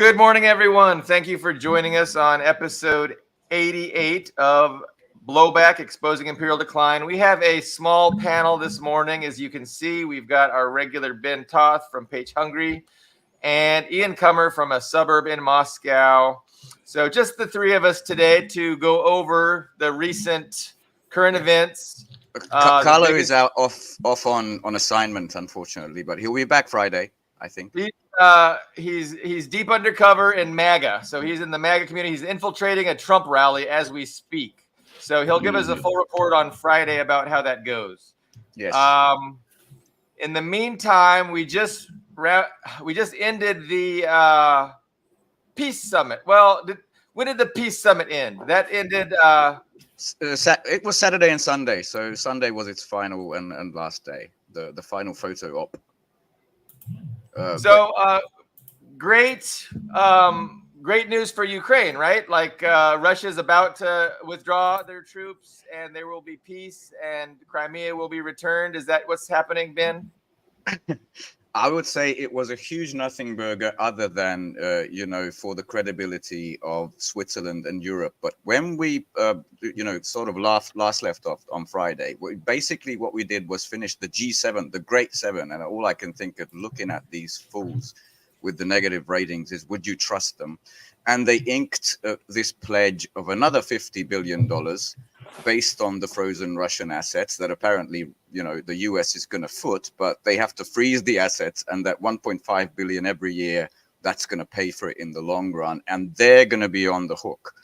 Good morning, everyone. Thank you for joining us on episode 88 of Blowback, Exposing Imperial Decline. We have a small panel this morning. As you can see, we've got our regular Ben Toth from Page Hungry and Ian Kummer from a suburb in Moscow. So just the three of us today to go over the recent current events. Carlo is out off on assignment, unfortunately, but he'll be back Friday, I think. He's deep undercover in MAGA. So he's in the MAGA community. He's infiltrating a Trump rally as we speak. So he'll give us a full report on Friday about how that goes. Yes. In the meantime, we just ended the peace summit. Well, when did the peace summit end? That ended. It was Saturday and Sunday. So Sunday was its final and last day, the final photo op. Great news for Ukraine, right? Like Russia's about to withdraw their troops and there will be peace and Crimea will be returned. Is that what's happening, Ben? I would say it was a huge nothing burger other than, for the credibility of Switzerland and Europe. But when we, sort of last left off on Friday, basically what we did was finish the G7, the Great Seven. And all I can think of looking at these fools with the negative ratings is, would you trust them? And they inked this pledge of another $50 billion based on the frozen Russian assets that apparently, the US is going to foot, but they have to freeze the assets, and that 1.5 billion every year, that's going to pay for it in the long run. And they're going to be on the hook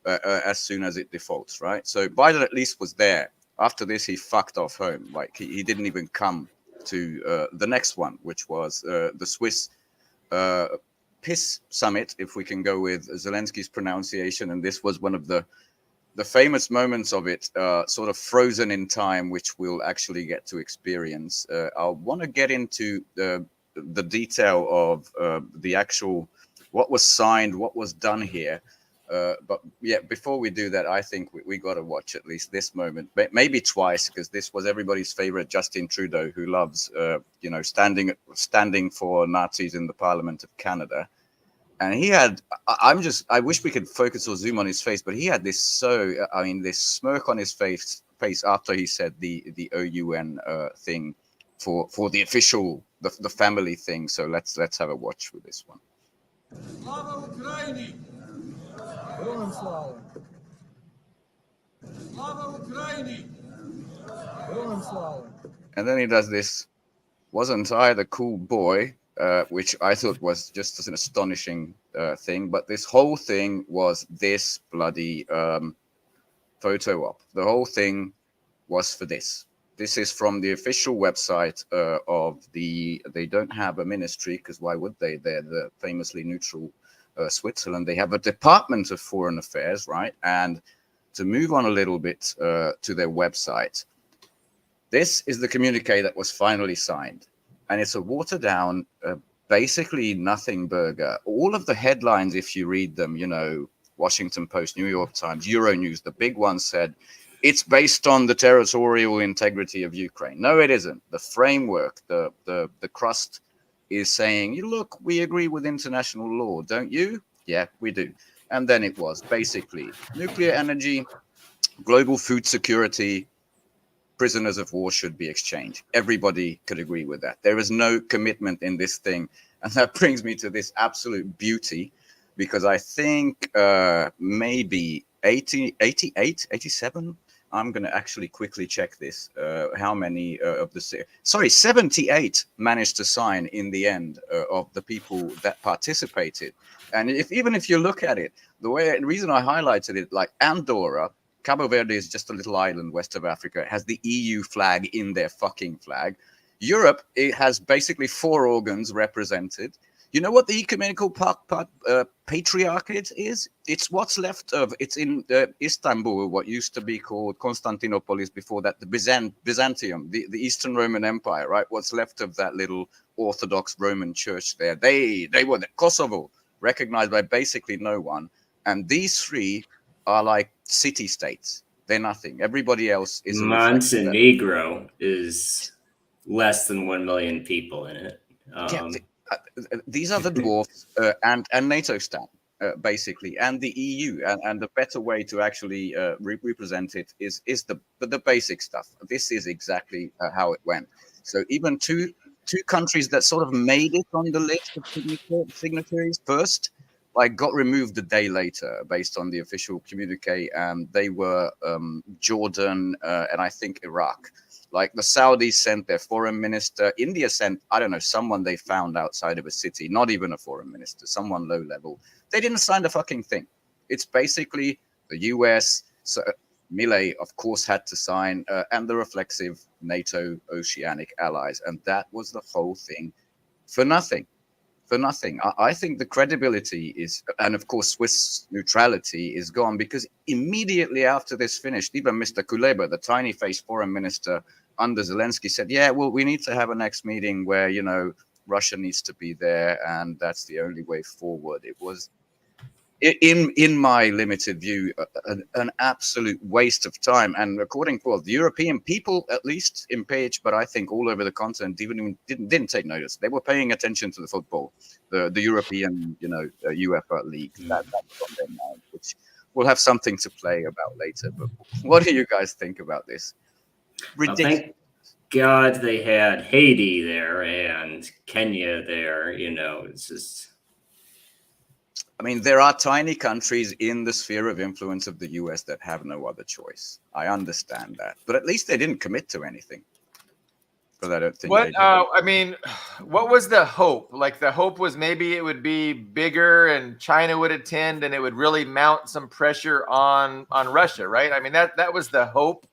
as soon as it defaults, right? So Biden at least was there. After this, he fucked off home. Like he didn't even come to the next one, which was the Swiss PIS summit, if we can go with Zelensky's pronunciation. And this was one of the famous moments of it, sort of frozen in time, which we'll actually get to experience. I want to get into the detail of the actual, what was signed, what was done here. But yeah, before we do that, I think we got to watch at least this moment, maybe twice, because this was everybody's favorite Justin Trudeau, who loves, standing for Nazis in the Parliament of Canada. And he had, I wish we could focus or zoom on his face, but he had this smirk on his face after he said the OUN thing for the official, the family thing. So let's have a watch with this one. Slava Ukraini! Героям слава! Slava Ukraini! Героям слава! And then he does this, wasn't I the cool boy? Which I thought was just an astonishing thing. But this whole thing was this bloody photo op. The whole thing was for this. This is from the official website of they don't have a ministry, because why would they? They're the famously neutral Switzerland. They have a Department of Foreign Affairs, right? And to move on a little bit to their website, this is the communique that was finally signed. And it's a watered down, basically nothing burger. All of the headlines, if you read them, Washington Post, New York Times, Euronews, the big ones said, it's based on the territorial integrity of Ukraine. No, it isn't. The framework, the crust is saying, look, we agree with international law, don't you? Yeah, we do. And then it was basically nuclear energy, global food security, prisoners of war should be exchanged. Everybody could agree with that. There is no commitment in this thing. And that brings me to this absolute beauty, because I think maybe 88, 87, I'm going to actually quickly check this, how many of the, 78 managed to sign in the end of the people that participated. And even if you look at it, the reason I highlighted it, like Andorra, Cabo Verde is just a little island west of Africa. It has the EU flag in their fucking flag. Europe, it has basically 4 organs represented. You know what the ecumenical patriarchate is? It's what's left of, it's in Istanbul, what used to be called Constantinopolis before that, the Byzantium, the Eastern Roman Empire, right? What's left of that little Orthodox Roman church there. They were the Kosovo, recognized by basically no one. And these 3 are like city-states. They're nothing. Everybody else is Montenegro is less than 1 million people in it. these are the dwarfs and NATO stand. Basically, and the EU, and the better way to actually represent it is the basic stuff. This is exactly how it went. So even two countries that sort of made it on the list of signatories first, like got removed a day later based on the official communique, and they were Jordan and I think Iraq. Like the Saudis sent their foreign minister. India sent, I don't know, someone they found outside of a city, not even a foreign minister, someone low level. They didn't sign the fucking thing. It's basically the US. So Millet, of course, had to sign, and the reflexive NATO oceanic allies. And that was the whole thing for nothing. For nothing. I think the credibility is, and of course, Swiss neutrality is gone, because immediately after this finished, even Mr. Kuleba, the tiny faced foreign minister under Zelensky, said, yeah, well, we need to have a next meeting where, you know, Russia needs to be there, and that's the only way forward. It was, in my limited view, an absolute waste of time. And according to the European people, at least in page, but I think all over the continent, didn't take notice. They were paying attention to the football, the European, you know, UEFA league. That's on their mind, which we'll have something to play about later. But what do you guys think about this? Ridiculous. Thank God they had Haiti there and Kenya there. You know, it's just. I mean, there are tiny countries in the sphere of influence of the US that have no other choice. I understand that, but at least they didn't commit to anything. But I don't think. What I mean, what was the hope? Like the hope was maybe it would be bigger and China would attend, and it would really mount some pressure on Russia, right? I mean, that was the hope,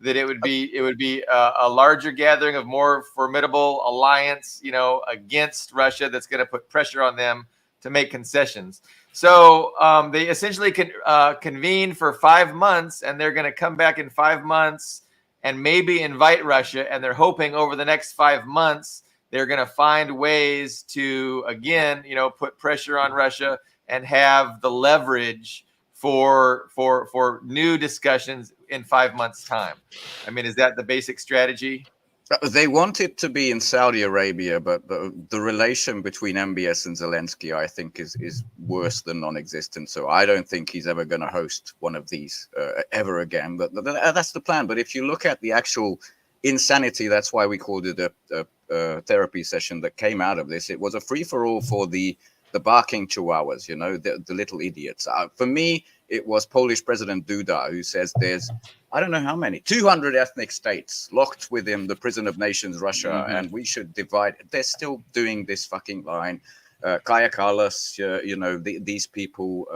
that it would be a larger gathering of more formidable alliance, you know, against Russia, that's going to put pressure on them to make concessions. So they essentially convene for 5 months, and they're going to come back in 5 months and maybe invite Russia. And they're hoping over the next 5 months, they're going to find ways to, again, you know, put pressure on Russia and have the leverage for new discussions in 5 months' time. I mean, is that the basic strategy? They want it to be in Saudi Arabia, but the relation between MBS and Zelensky, I think, is worse than non-existent. So I don't think he's ever going to host one of these ever again. But that's the plan. But if you look at the actual insanity, that's why we called it a therapy session that came out of this. It was a free-for-all for the barking chihuahuas, you know, the little idiots. For me, it was Polish President Duda, who says there's, I don't know how many, 200 ethnic states locked within the prison of nations, Russia, and we should divide. They're still doing this fucking line. Kaya Kallas, you know, these people,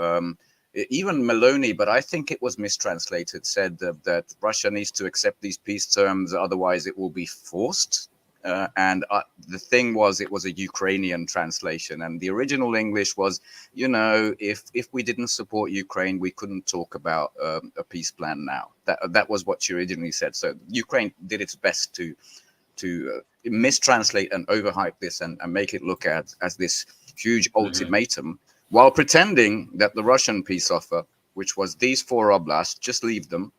even Meloni, but I think it was mistranslated, said that Russia needs to accept these peace terms, otherwise it will be forced. And the thing was, it was a Ukrainian translation, and the original English was, you know, if we didn't support Ukraine, we couldn't talk about a peace plan now. That was what she originally said. So Ukraine did its best to mistranslate and overhype this and make it look at as this huge ultimatum, while pretending that the Russian peace offer, which was these 4 oblasts, just leave them,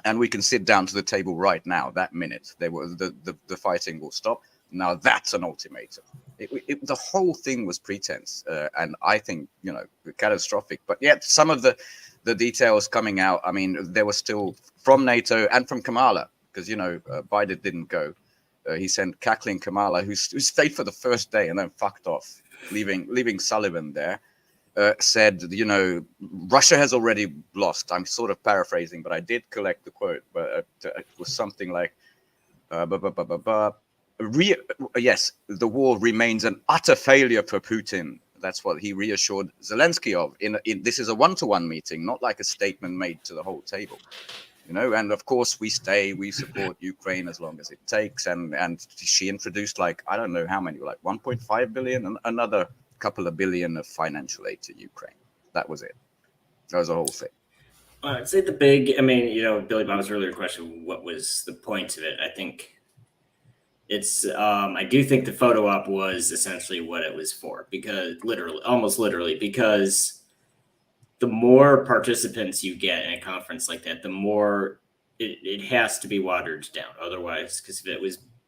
and we can sit down to the table right now, that minute. The fighting will stop. Now that's an ultimatum. The whole thing was pretense, and I think, you know, catastrophic. But yet some of the details coming out, I mean, there was still from NATO and from Kamala, because, you know, Biden didn't go. He sent cackling Kamala, who stayed for the first day and then fucked off, leaving Sullivan there. Said, you know, Russia has already lost. I'm sort of paraphrasing, but I did collect the quote. But it was something like, yes, the war remains an utter failure for Putin. That's what he reassured Zelensky of. In this is a one-to-one meeting, not like a statement made to the whole table. You know, and of course we support Ukraine as long as it takes. And she introduced, like, I don't know how many, like 1.5 billion and another couple of billion of financial aid to Ukraine. That was it. That was the whole thing. I'd say the big, I mean, you know, Billy Bob's earlier question, what was the point of it? I think it's, I do think the photo op was essentially what it was for, because almost literally, because the more participants you get in a conference like that, the more it has to be watered down. Otherwise, because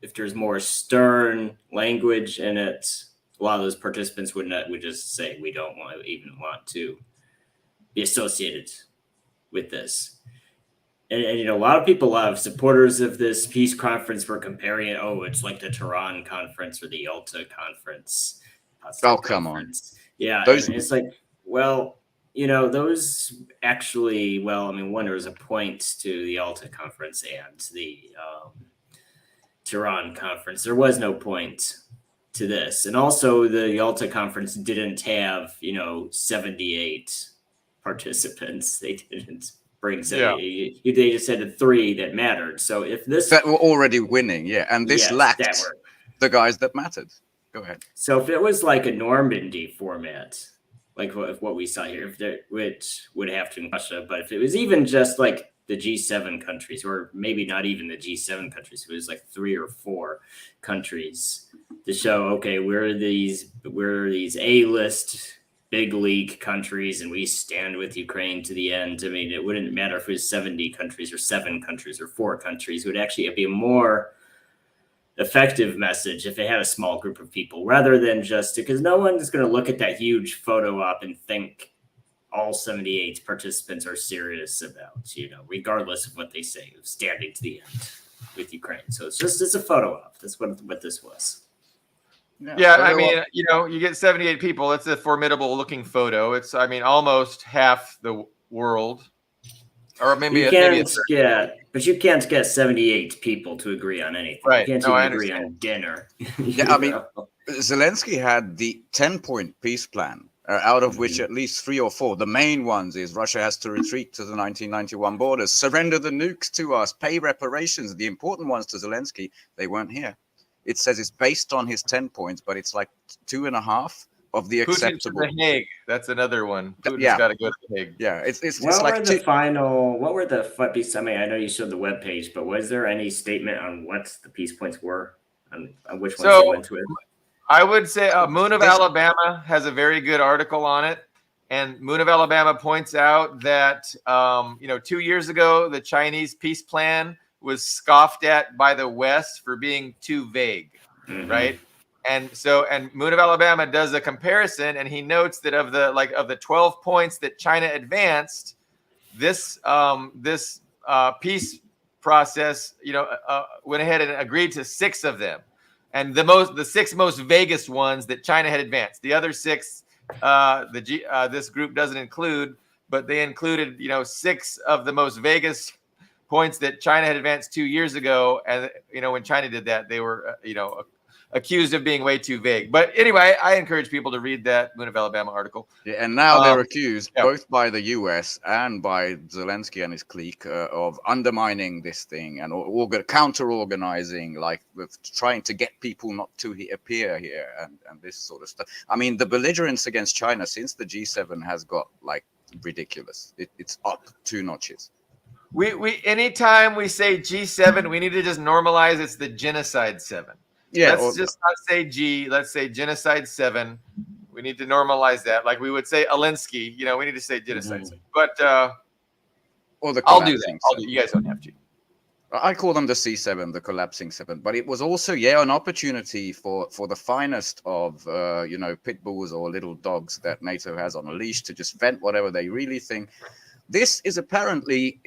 if there's more stern language in it, a lot of those participants would just say we don't want to be associated with this. And a lot of people, a lot of supporters of this peace conference were comparing it. Oh, it's like the Tehran conference or the Yalta conference. Oh, come on. Yeah, Those... and it's like, well, those actually, one, there was a point to the Yalta conference and the Tehran conference. There was no point to this. And also the Yalta conference didn't have, 78 participants. They didn't bring 78. Yeah. They just had 3 that mattered. So if this... That were already winning, yeah. And this lacked the guys that mattered. Go ahead. So if it was like a Normandy format, like what we saw here, which would have to in Russia, but if it was even just like the G7 countries, or maybe not even the G7 countries, it was like 3 or 4 countries to show, okay, we're these A-list big league countries and we stand with Ukraine to the end. I mean, it wouldn't matter if it was 70 countries or 7 countries or 4 countries. It would actually be a more effective message if it had a small group of people, rather than just because no one's going to look at that huge photo op and think all 78 participants are serious about, regardless of what they say, of standing to the end with Ukraine. So it's a photo op. That's what this was. Yeah, I mean, you get 78 people. It's a formidable looking photo. It's, almost half the world. Or maybe but you can't get 78 people to agree on anything. Right. You can't even agree on dinner. Yeah, Zelensky had the 10-point peace plan, out of which at least 3 or 4, the main ones is Russia has to retreat to the 1991 borders, surrender the nukes to us, pay reparations. The important ones to Zelensky, they weren't here. It says it's based on his 10 points, but it's like 2.5 of the acceptable. Putin to the Hague. That's another one. Putin's got to go to the Hague. Yeah, it's what like were the peace? I mean, I know you showed the webpage, but was there any statement on what the peace points were, on which ones they went to it? I would say Moon of Alabama has a very good article on it. And Moon of Alabama points out that, 2 years ago, the Chinese peace plan was scoffed at by the West for being too vague, right? And Moon of Alabama does a comparison, and he notes that of the 12 points that China advanced, this peace process, went ahead and agreed to 6 of them, and the 6 most vaguest ones that China had advanced. The other 6, this group doesn't include, but they included 6 of the most vaguest points that China had advanced 2 years ago, and when China did that, they were accused of being way too vague. But anyway, I encourage people to read that Moon of Alabama article. Yeah, and now they're accused both by the US and by Zelensky and his clique of undermining this thing and counter-organizing, like with trying to get people not to appear here and this sort of stuff. I mean, the belligerence against China since the G7 has got like ridiculous. It's up 2 notches. We anytime we say G7, we need to just normalize it's the genocide 7. Yeah, let's just not say G. Let's say genocide 7. We need to normalize that, like we would say Alinsky. We need to say genocide 7. But I'll do that. You guys don't have to. I call them the C7, the collapsing 7. But it was also an opportunity for the finest of pit bulls or little dogs that NATO has on a leash to just vent whatever they really think. This is apparently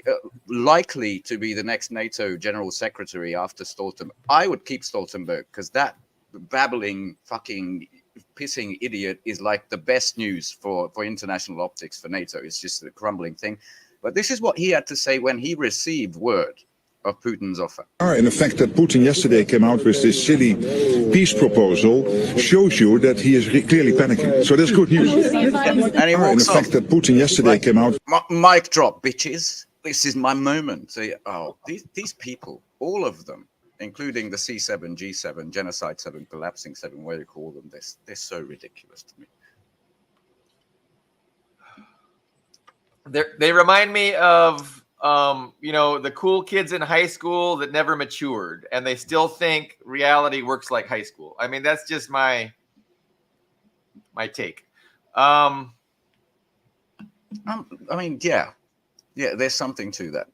likely to be the next NATO General Secretary after Stoltenberg. I would keep Stoltenberg because that babbling, fucking, pissing idiot is like the best news for international optics for NATO. It's just a crumbling thing. But this is what he had to say when he received word of Putin's offer. And the fact that Putin yesterday came out with this silly peace proposal shows you that he is clearly panicking. So that's good news. And he walks off. The fact that Putin yesterday came out... Mic drop, bitches. This is my moment. These people, all of them, including the C7, G7, Genocide 7, Collapsing 7, whatever you call them, they're so ridiculous to me. They remind me of... the cool kids in high school that never matured and they still think reality works like high school. I mean, that's just my take. There's something to that.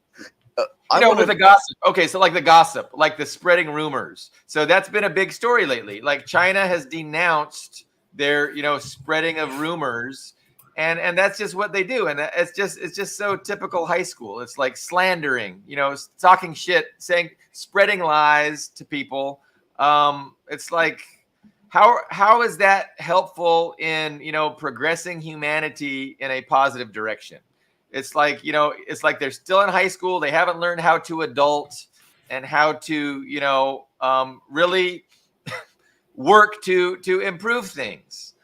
With the gossip. Okay, so like the gossip, like the spreading rumors. So that's been a big story lately. Like China has denounced They're, spreading of rumors, and that's just what they do. And it's just so typical high school. It's like slandering, talking shit, spreading lies to people. It's like, how is that helpful in, progressing humanity in a positive direction? It's like, they're still in high school. They haven't learned how to adult and how to, really work to improve things,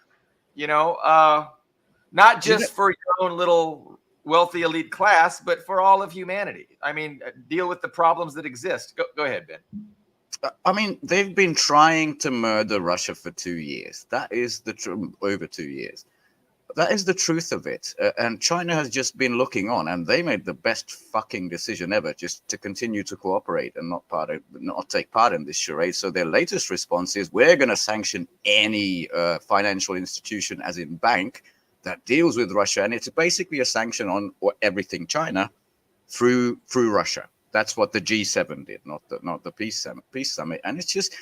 not just for your own little wealthy elite class, but for all of humanity. I mean, deal with the problems that exist. Go ahead, Ben. I mean, they've been trying to murder Russia for 2 years. That is over 2 years. That is the truth of it. And China has just been looking on, and they made the best fucking decision ever, just to continue to cooperate and not take part in this charade. So their latest response is, we're going to sanction any financial institution, as in bank, that deals with Russia, and it's basically a sanction on everything China through Russia. That's what the G7 did, not the peace summit. And it's just,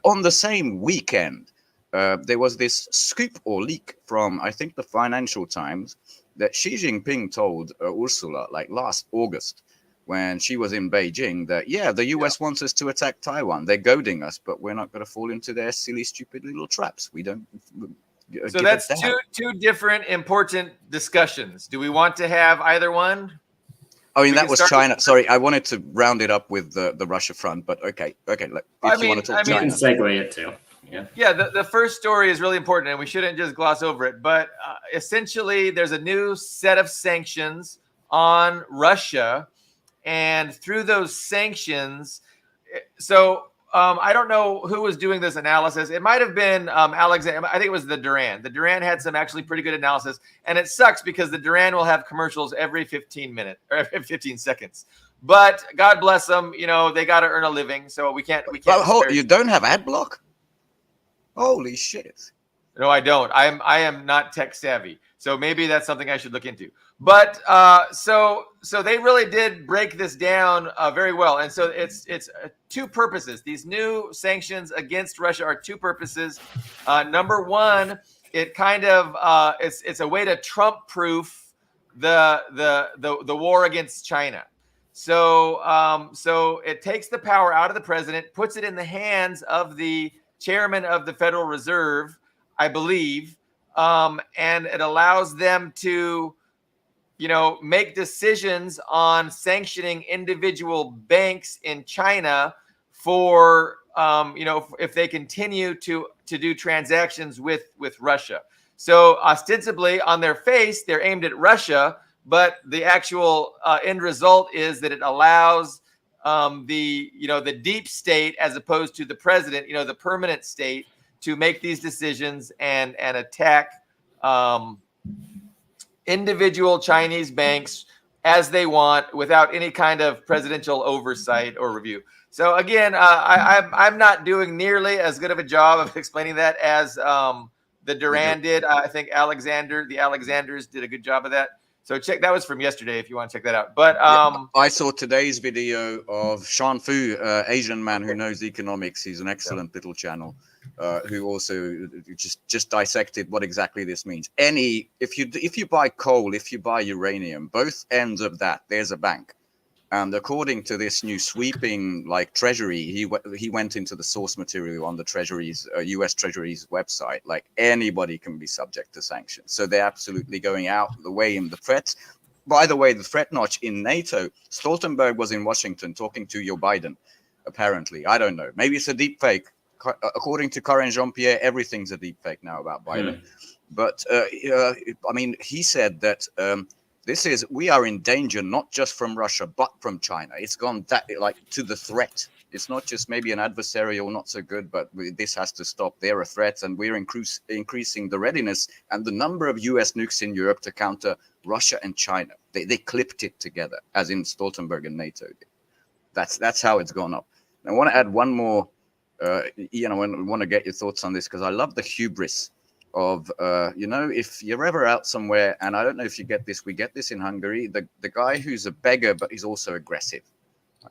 on the same weekend, there was this scoop or leak from, I think, the Financial Times, that Xi Jinping told Ursula, like last August, when she was in Beijing, that, the US wants us to attack Taiwan. They're goading us, but we're not going to fall into their silly, stupid little traps. We don't. So that's two different important discussions. Do we want to have either one? I mean, that was China. Sorry, I wanted to round it up with the Russia front, but okay. If you want to talk China. You can segue it too. Yeah. The first story is really important, and we shouldn't just gloss over it. But essentially, there's a new set of sanctions on Russia, and through those sanctions, I don't know who was doing this analysis. It might have been Alexander. I think it was the Duran. The Duran had some actually pretty good analysis, and it sucks because the Duran will have commercials every 15 minutes or every 15 seconds. But God bless them. They got to earn a living, so we can't. You don't have ad block? Holy shit! No, I don't. I am not tech savvy, so maybe that's something I should look into. But so they really did break this down very well, and so it's two purposes. These new sanctions against Russia are two purposes. Number one, it kind of it's a way to Trump-proof the war against China. So it takes the power out of the president, puts it in the hands of the chairman of the Federal Reserve, I believe, and it allows them to, make decisions on sanctioning individual banks in China for, if they continue to do transactions with Russia. So ostensibly on their face, they're aimed at Russia, but the actual end result is that it allows the deep state, as opposed to the president, the permanent state, to make these decisions and attack individual Chinese banks as they want, without any kind of presidential oversight or review. So again, I'm not doing nearly as good of a job of explaining that as the Duran did. I think the Alexanders did a good job of that. So that was from yesterday, if you want to check that out. But I saw today's video of Sean Fu, Asian man who knows economics. He's an excellent little channel, who also just dissected what exactly this means. If you buy coal, if you buy uranium, both ends of that, there's a bank. And according to this new sweeping treasury, he went into the source material on the Treasury's U.S. Treasury's website. Like, anybody can be subject to sanctions. So they're absolutely going out the way in the threats. By the way, the threat notch in NATO, Stoltenberg was in Washington talking to Joe Biden, apparently. I don't know. Maybe it's a deep fake. According to Karen Jean-Pierre, everything's a deep fake now about Biden. But, he said that... we are in danger, not just from Russia, but from China. It's gone to the threat. It's not just maybe an adversarial, not so good, but this has to stop. They're a threat, and we're increasing the readiness and the number of US nukes in Europe to counter Russia and China. They clipped it together, as in Stoltenberg and NATO did. That's how it's gone up. I want to add one more, Ian, I want to get your thoughts on this, because I love the hubris of if you're ever out somewhere, and I don't know if you get this, we get this in Hungary, the guy who's a beggar but he's also aggressive.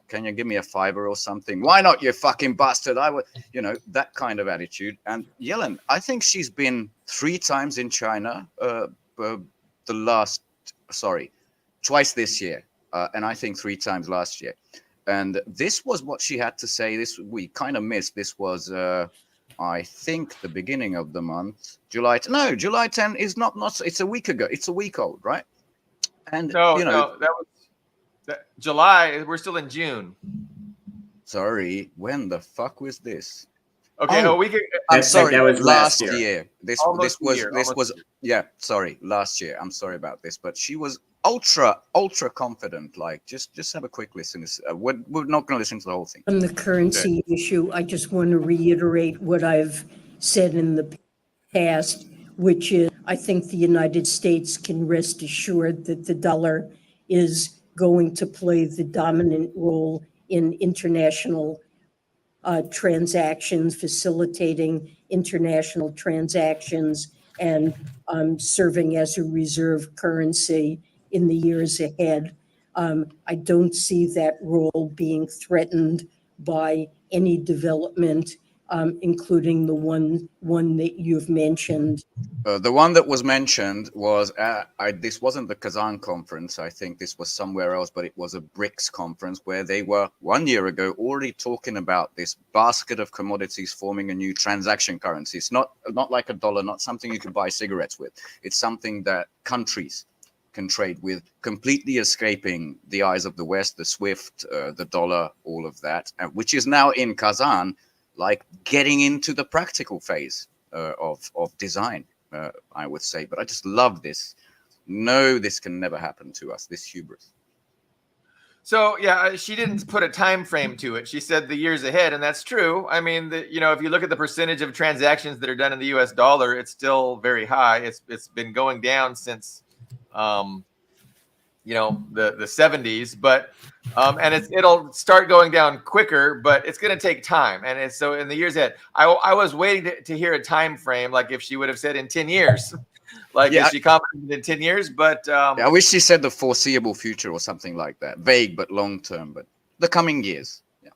Can you give me a fiver or something? Why not, you fucking bastard? I would, that kind of attitude. And Yellen, I think she's been 3 times in China, twice this year, and I think 3 times last year. And this was what she had to say. This we kind of missed. This was, I think, the beginning of the month, July 10 is not. It's a week ago. It's a week old, right? And No, that was July. We're still in June. Sorry, when the fuck was this? Okay, Oh, we could. I'm sorry. That was last last year. This Almost a was year, this almost was a year. yeah. Sorry, last year. I'm sorry about this, but she was ultra confident. Like, just have a quick listen. We're not going to listen to the whole thing. On the currency issue, I just want to reiterate what I've said in the past, which is I think the United States can rest assured that the dollar is going to play the dominant role in international transactions, facilitating international transactions, and serving as a reserve currency in the years ahead. I don't see that role being threatened by any development, including the one that you've mentioned. The one that was mentioned was this wasn't the Kazan conference. I think this was somewhere else, but it was a BRICS conference where they were 1 year ago already talking about this basket of commodities forming a new transaction currency. It's not like a dollar, not something you can buy cigarettes with. It's something that countries can trade with, completely escaping the eyes of the West, the SWIFT, the dollar, all of that, which is now in Kazan, like getting into the practical phase of design. I would say, but I just love this. No, this can never happen to us, this hubris. So yeah, she didn't put a time frame to it. She said the years ahead, and that's true. I mean, if you look at the percentage of transactions that are done in the U.S. dollar, it's still very high. It's been going down since, the 70s, but and it'll start going down quicker, but it's going to take time. And so in the years ahead, I was waiting to hear a time frame, like if she would have said in 10 years, like is she confident in 10 years? But I wish she said the foreseeable future or something like that, vague but long term, but the coming years. Yeah.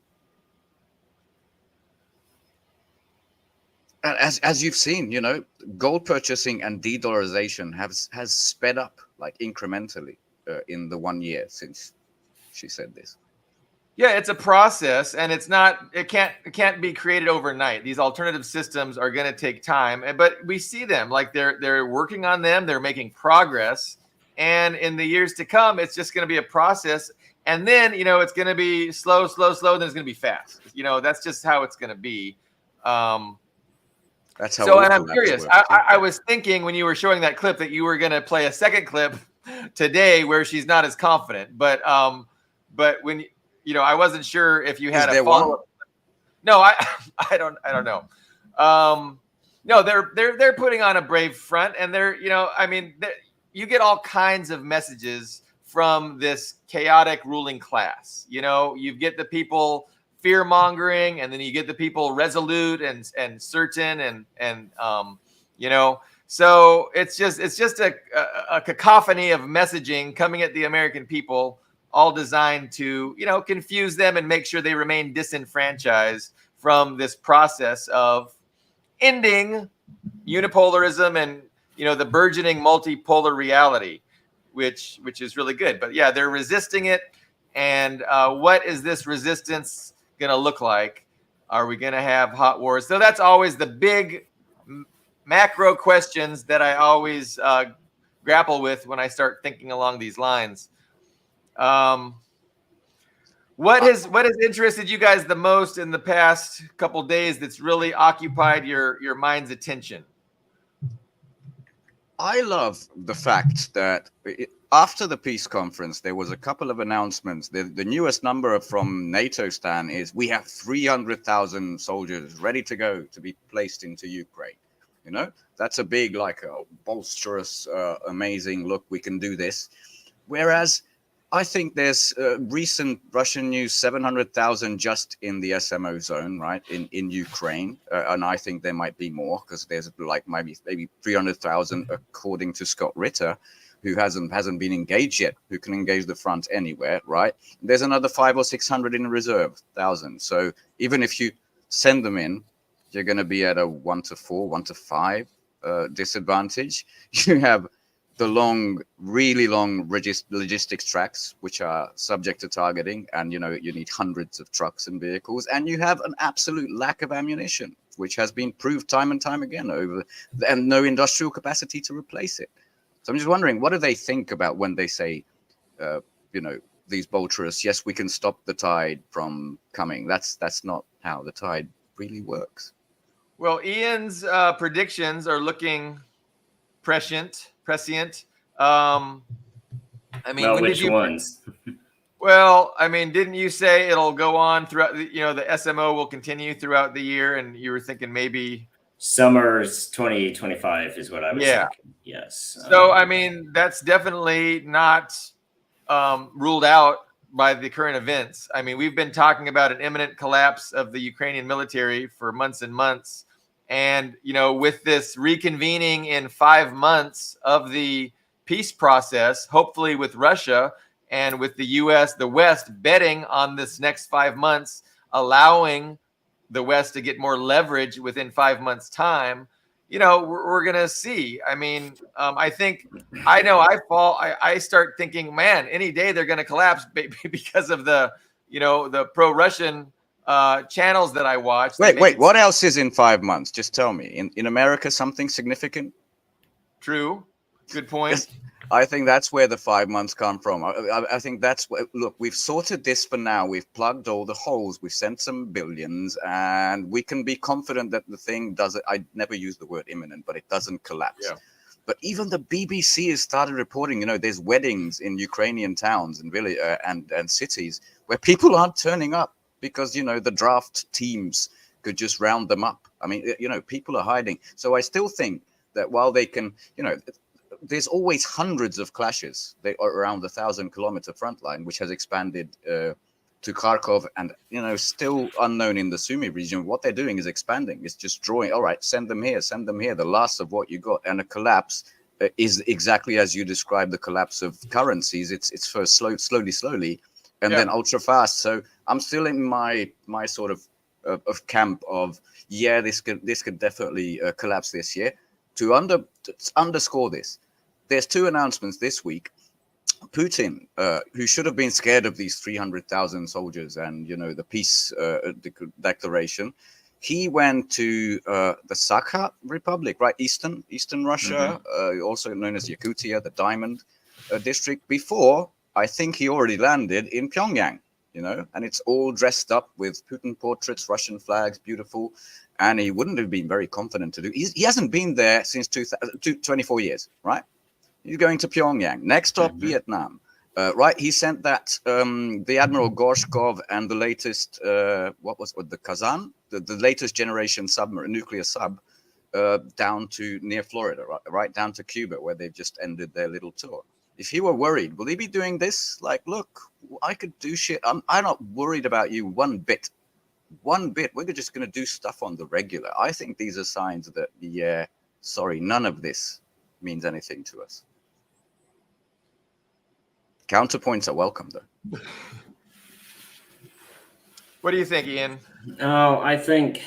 And as you've seen, gold purchasing and de-dollarization has sped up like incrementally in the 1 year since she said this. Yeah, it's a process, and it can't be created overnight. These alternative systems are going to take time, but we see them, like they're working on them, they're making progress, and in the years to come, it's just going to be a process. And then it's going to be slow, then it's going to be fast. That's just how it's going to be. That's how. So, and I'm curious. I was thinking when you were showing that clip that you were going to play a second clip today where she's not as confident, but when I wasn't sure if you had a follow-up. No, I don't know. No, they're putting on a brave front, and you get all kinds of messages from this chaotic ruling class. You get the people fear mongering, and then you get the people resolute and certain, and so it's just a cacophony of messaging coming at the American people, all designed to, confuse them and make sure they remain disenfranchised from this process of ending unipolarism and, the burgeoning multipolar reality, which is really good. But yeah, they're resisting it. And what is this resistance going to look like? Are we going to have hot wars? So that's always the big macro questions that I always grapple with when I start thinking along these lines. What has interested you guys the most in the past couple days that's really occupied your mind's attention? I love the fact that after the peace conference, there was a couple of announcements. The newest number from NATO stand is we have 300,000 soldiers ready to go to be placed into Ukraine. That's a big, like a bolsterous, amazing look. We can do this. Whereas I think there's recent Russian news, 700,000 just in the SMO zone, right, in Ukraine. And I think there might be more because there's like maybe 300,000 according to Scott Ritter. who hasn't been engaged yet, who can engage the front anywhere, right? There's another 500 or 600 in reserve, 1,000. So even if you send them in, you're going to be at a 1-4, 1-5 disadvantage. You have the really long logistics tracks, which are subject to targeting, and you need hundreds of trucks and vehicles, and you have an absolute lack of ammunition, which has been proved time and time again and no industrial capacity to replace it. So I'm just wondering, what do they think about when they say, these vulturists, yes, we can stop the tide from coming. That's not how the tide really works. Well, Ian's predictions are looking prescient. Which ones? Well, didn't you say it'll go on throughout the SMO will continue throughout the year, and you were thinking maybe summer's 2025 is what I was thinking. Yes. So that's definitely not ruled out by the current events. We've been talking about an imminent collapse of the Ukrainian military for months and months. And, with this reconvening in 5 months of the peace process, hopefully with Russia and with the U.S., the West betting on this next 5 months, allowing the West to get more leverage within 5 months' time, we're going to see. I think I start thinking, man, any day they're going to collapse because of the pro-Russian channels that I watch. Wait, what else is in 5 months? Just tell me. In America, something significant? True. Good point. Yes. I think that's where the 5 months come from. I think that's what, look, we've sorted this for now. We've plugged all the holes. We've sent some billions, and we can be confident that the thing doesn't, I never use the word imminent, but it doesn't collapse. Yeah. But even the BBC has started reporting, there's weddings in Ukrainian towns and really and cities where people aren't turning up because, the draft teams could just round them up. People are hiding. So I still think that while they can, there's always hundreds of clashes. They are around the 1,000-kilometer front line, which has expanded to Kharkov and, still unknown in the Sumy region. What they're doing is expanding. It's just drawing. All right, send them here, the last of what you got. And a collapse is exactly as you described the collapse of currencies. It's first slowly, and then ultra fast. So I'm still in my sort of camp of, this could definitely collapse this year. To underscore this, there's 2 announcements this week. Putin, who should have been scared of these 300,000 soldiers and, the peace declaration, he went to the Sakha Republic, right? Eastern Russia, also known as Yakutia, the Diamond District. Before, I think he already landed in Pyongyang, and it's all dressed up with Putin portraits, Russian flags, beautiful. And he wouldn't have been very confident to do. He hasn't been there since 24 years, right? He's going to Pyongyang. Next stop, Vietnam, right? He sent that the Admiral Gorshkov and the latest the Kazan, the latest generation submarine, nuclear sub, down to near Florida, right down to Cuba, where they've just ended their little tour. If he were worried, will he be doing this? Like, look, I could do shit. I'm not worried about you one bit. We're just going to do stuff on the regular. I think these are signs that, none of this means anything to us. Counterpoints are welcome, though. What do you think, Ian? Oh, I think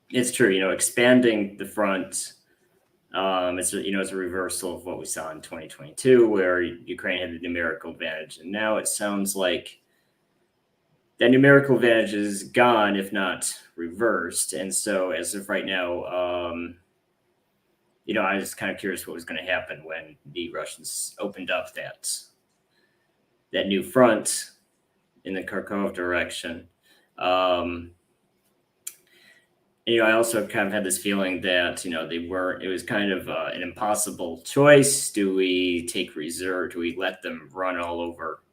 it's true. Expanding the front, it's a reversal of what we saw in 2022, where Ukraine had the numerical advantage, and now it sounds like that numerical advantage is gone, if not reversed. And so as of right now, I was kind of curious what was going to happen when the Russians opened up that new front in the Kharkov direction. I also kind of had this feeling that, it was kind of an impossible choice. Do we take reserve? Do we let them run all over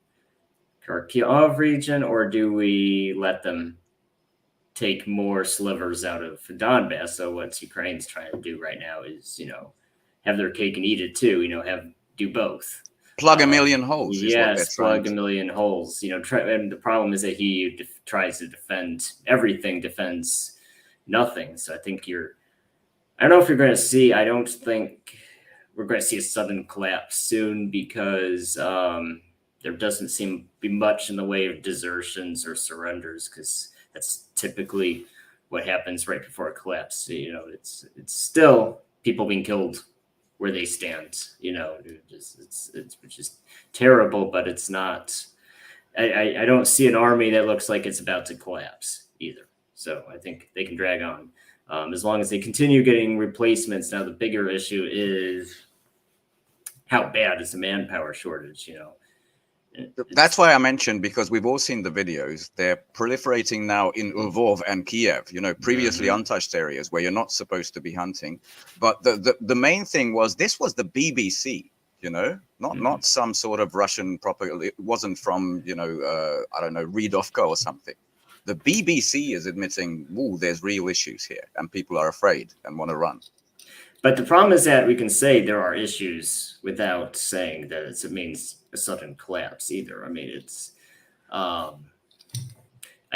Kharkiv region, or do we let them take more slivers out of Donbass? So what Ukraine's trying to do right now is, have their cake and eat it too. Do both. Plug a million holes. Yes, plug a million holes. And the problem is that he tries to defend everything, defends nothing. So I think I don't know if you're going to see. I don't think we're going to see a sudden collapse soon because there doesn't seem to be much in the way of desertions or surrenders, because that's typically what happens right before a collapse. You know, it's still people being killed where they stand. You know, it's which is terrible, but it's not. I don't see an army that looks like it's about to collapse either. So I think they can drag on as long as they continue getting replacements. Now the bigger issue is how bad is the manpower shortage? You know. That's why I mentioned, because we've all seen the videos. They're proliferating now in Lvov and Kiev, you know, previously untouched areas where you're not supposed to be hunting. But the main thing was, this was the BBC, you know, not some sort of Russian propaganda. It wasn't from, you know, I don't know, Redovka or something. The BBC is admitting, "Ooh, there's real issues here, and people are afraid and want to run." But the problem is that we can say there are issues without saying that it means a sudden collapse either. I mean, it's, I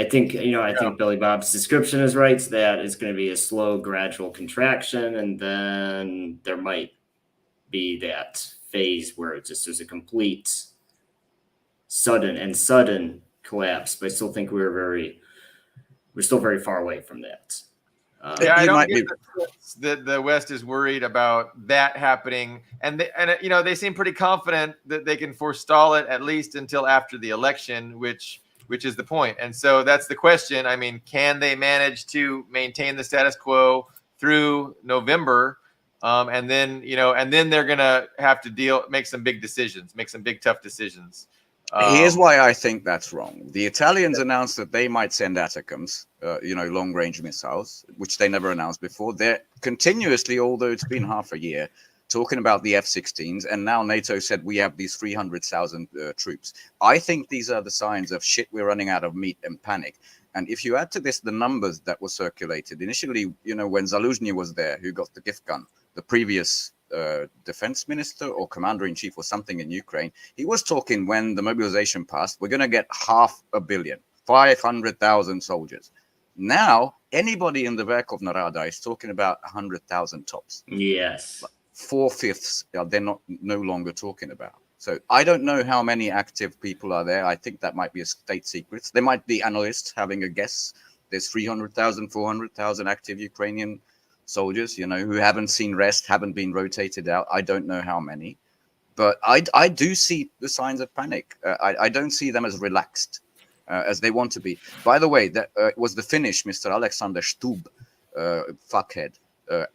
think, you know, I think Billy Bob's description is right, that it's going to be a slow, gradual contraction, and then there might be that phase where it just there's a complete sudden collapse. But I still think we're still very far away from that. Yeah, I don't get that the West is worried about that happening, and you know, they seem pretty confident that they can forestall it at least until after the election, which is the point. And so that's the question. I mean, can they manage to maintain the status quo through November, and then, you know, and then they're gonna have to make some big decisions, make some big tough decisions. Here's why I think that's wrong. The Italians announced that they might send ATACMS, you know, long-range missiles, which they never announced before. They're continuously, although it's been half a year, talking about the F-16s, and now NATO said we have these 300,000 troops. I think these are the signs of shit, we're running out of meat, and panic. And if you add to this the numbers that were circulated initially, you know, when Zaluzhny was there, who got the gift gun, the previous defense minister or commander-in-chief or something in Ukraine, he was talking, when the mobilization passed, we're going to get 500 million, 500,000 soldiers. Now, anybody in the Verkhovna Rada is talking about 100,000 tops. Yes. 4/5 they're no longer talking about. So I don't know how many active people are there. I think that might be a state secret. There might be analysts having a guess. There's 300,000, 400,000 active Ukrainian soldiers, you know, who haven't seen rest, haven't been rotated out. I don't know how many, but I do see the signs of panic. I don't see them as relaxed as they want to be. By the way, that was the Finnish Mr. Alexander Stubb, fuckhead,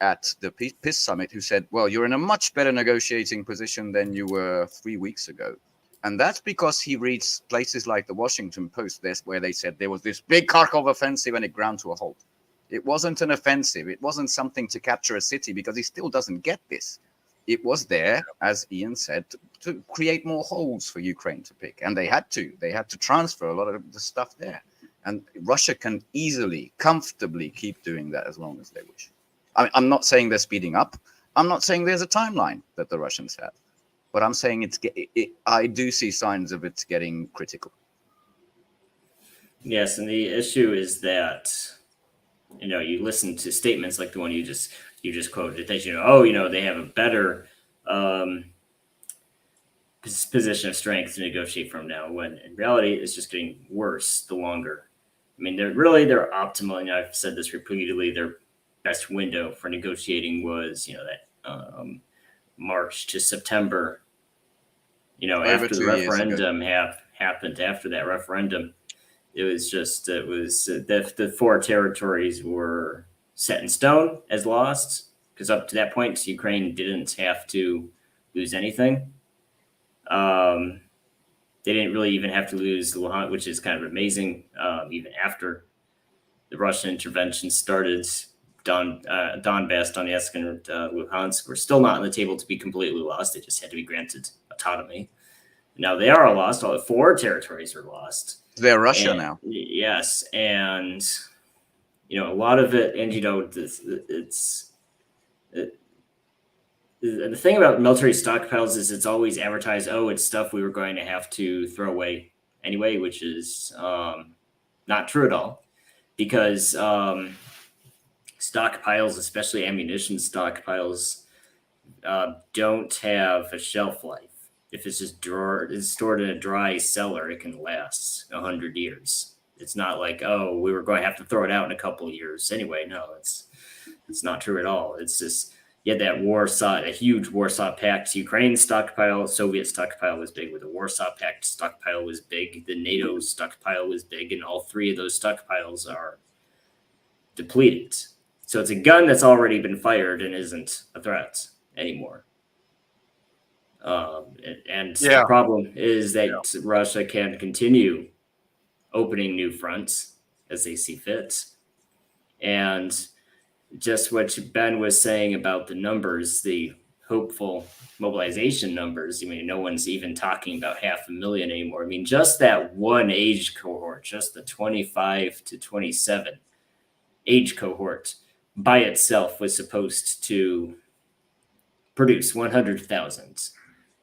at the Peace Summit, who said, well, you're in a much better negotiating position than you were 3 weeks ago. And that's because he reads places like the Washington Post, where they said there was this big Kharkov offensive and it ground to a halt. It wasn't an offensive. It wasn't something to capture a city, because he still doesn't get this. It was there, as Ian said, to create more holes for Ukraine to pick. And they had to. They had to transfer a lot of the stuff there. And Russia can easily, comfortably keep doing that as long as they wish. I mean, I'm not saying they're speeding up. I'm not saying there's a timeline that the Russians have. But I'm saying I do see signs of it's getting critical. Yes, and the issue is that, you know, you listen to statements like the one you just quoted, that, you know, oh, you know, they have a better position of strength to negotiate from now, when in reality it's just getting worse the longer. I mean, they're optimal, and I've said this repeatedly, their best window for negotiating was, you know, that March to September, you know, Over after the referendum happened. After that referendum, it was the four territories were set in stone as lost, because up to that point, Ukraine didn't have to lose anything. They didn't really even have to lose Luhansk, which is kind of amazing. Even after the Russian intervention started, Donbass, Donetsk, and Luhansk were still not on the table to be completely lost. They just had to be granted autonomy. Now they are lost. All 4 territories are lost. They're Russia now. Yes, and you know, a lot of it, and you know, the thing about military stockpiles is it's always advertised, oh, it's stuff we were going to have to throw away anyway, which is not true at all, because stockpiles, especially ammunition stockpiles, don't have a shelf life. If it's just stored in a dry cellar, it can last 100 years. It's not like, oh, we were going to have to throw it out in a couple of years anyway. No, it's not true at all. It's just you had that a huge Warsaw Pact Ukraine stockpile. Soviet stockpile was big, but the Warsaw Pact stockpile was big. The NATO stockpile was big, and all three of those stockpiles are depleted. So it's a gun that's already been fired and isn't a threat anymore. The problem is that Russia can continue opening new fronts as they see fit. And just what Ben was saying about the numbers, the hopeful mobilization numbers, I mean, no one's even talking about 500,000 anymore. I mean, just that one age cohort, just the 25 to 27 age cohort by itself was supposed to produce 100,000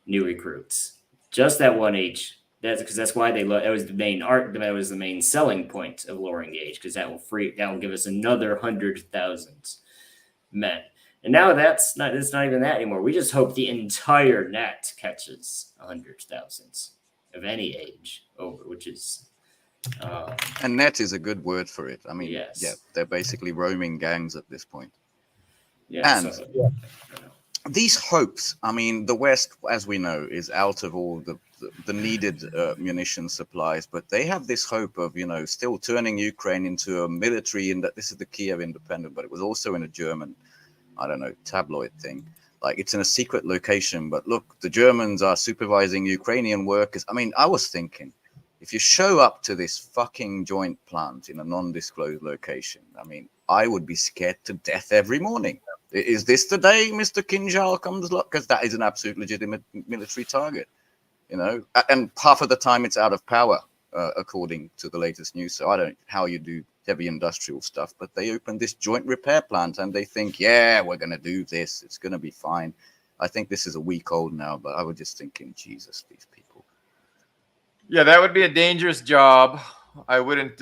new recruits. Just that one age. That's why it was the main selling point of lowering the age, because that will give us another 100,000 men. And now it's not even that anymore. We just hope the entire net catches 100,000 of any age over, which is and net is a good word for it. I mean, yes. Yeah, they're basically roaming gangs at this point. Yeah, and these hopes, I mean, the West, as we know, is out of all the needed munition supplies, but they have this hope of, still turning Ukraine into a military, and that this is the Kiev independent, but it was also in a German, I don't know, tabloid thing. Like, it's in a secret location, but look, the Germans are supervising Ukrainian workers. I mean, I was thinking, if you show up to this fucking joint plant in a non-disclosed location, I mean, I would be scared to death every morning. Is this the day Mr. Kinjal comes? Because that is an absolute legitimate military target, and half of the time it's out of power, according to the latest news. So I don't know how you do heavy industrial stuff, but they opened this joint repair plant and they think, yeah, we're going to do this. It's going to be fine. I think this is a week old now, but I was just thinking, Jesus, these people. Yeah, that would be a dangerous job. I wouldn't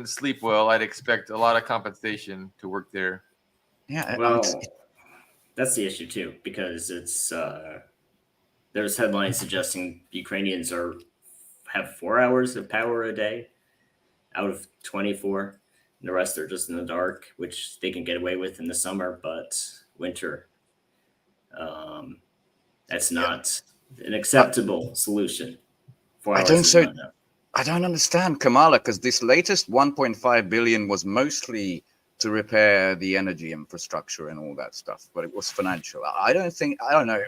sleep well. I'd expect a lot of compensation to work there. Yeah, well, that's the issue too, because it's there's headlines suggesting Ukrainians have 4 hours of power a day out of 24, and the rest are just in the dark, which they can get away with in the summer, but winter, that's not an acceptable solution. 4 hours I don't understand, Kamala, because this latest 1.5 billion was mostly to repair the energy infrastructure and all that stuff, but it was financial. I don't know.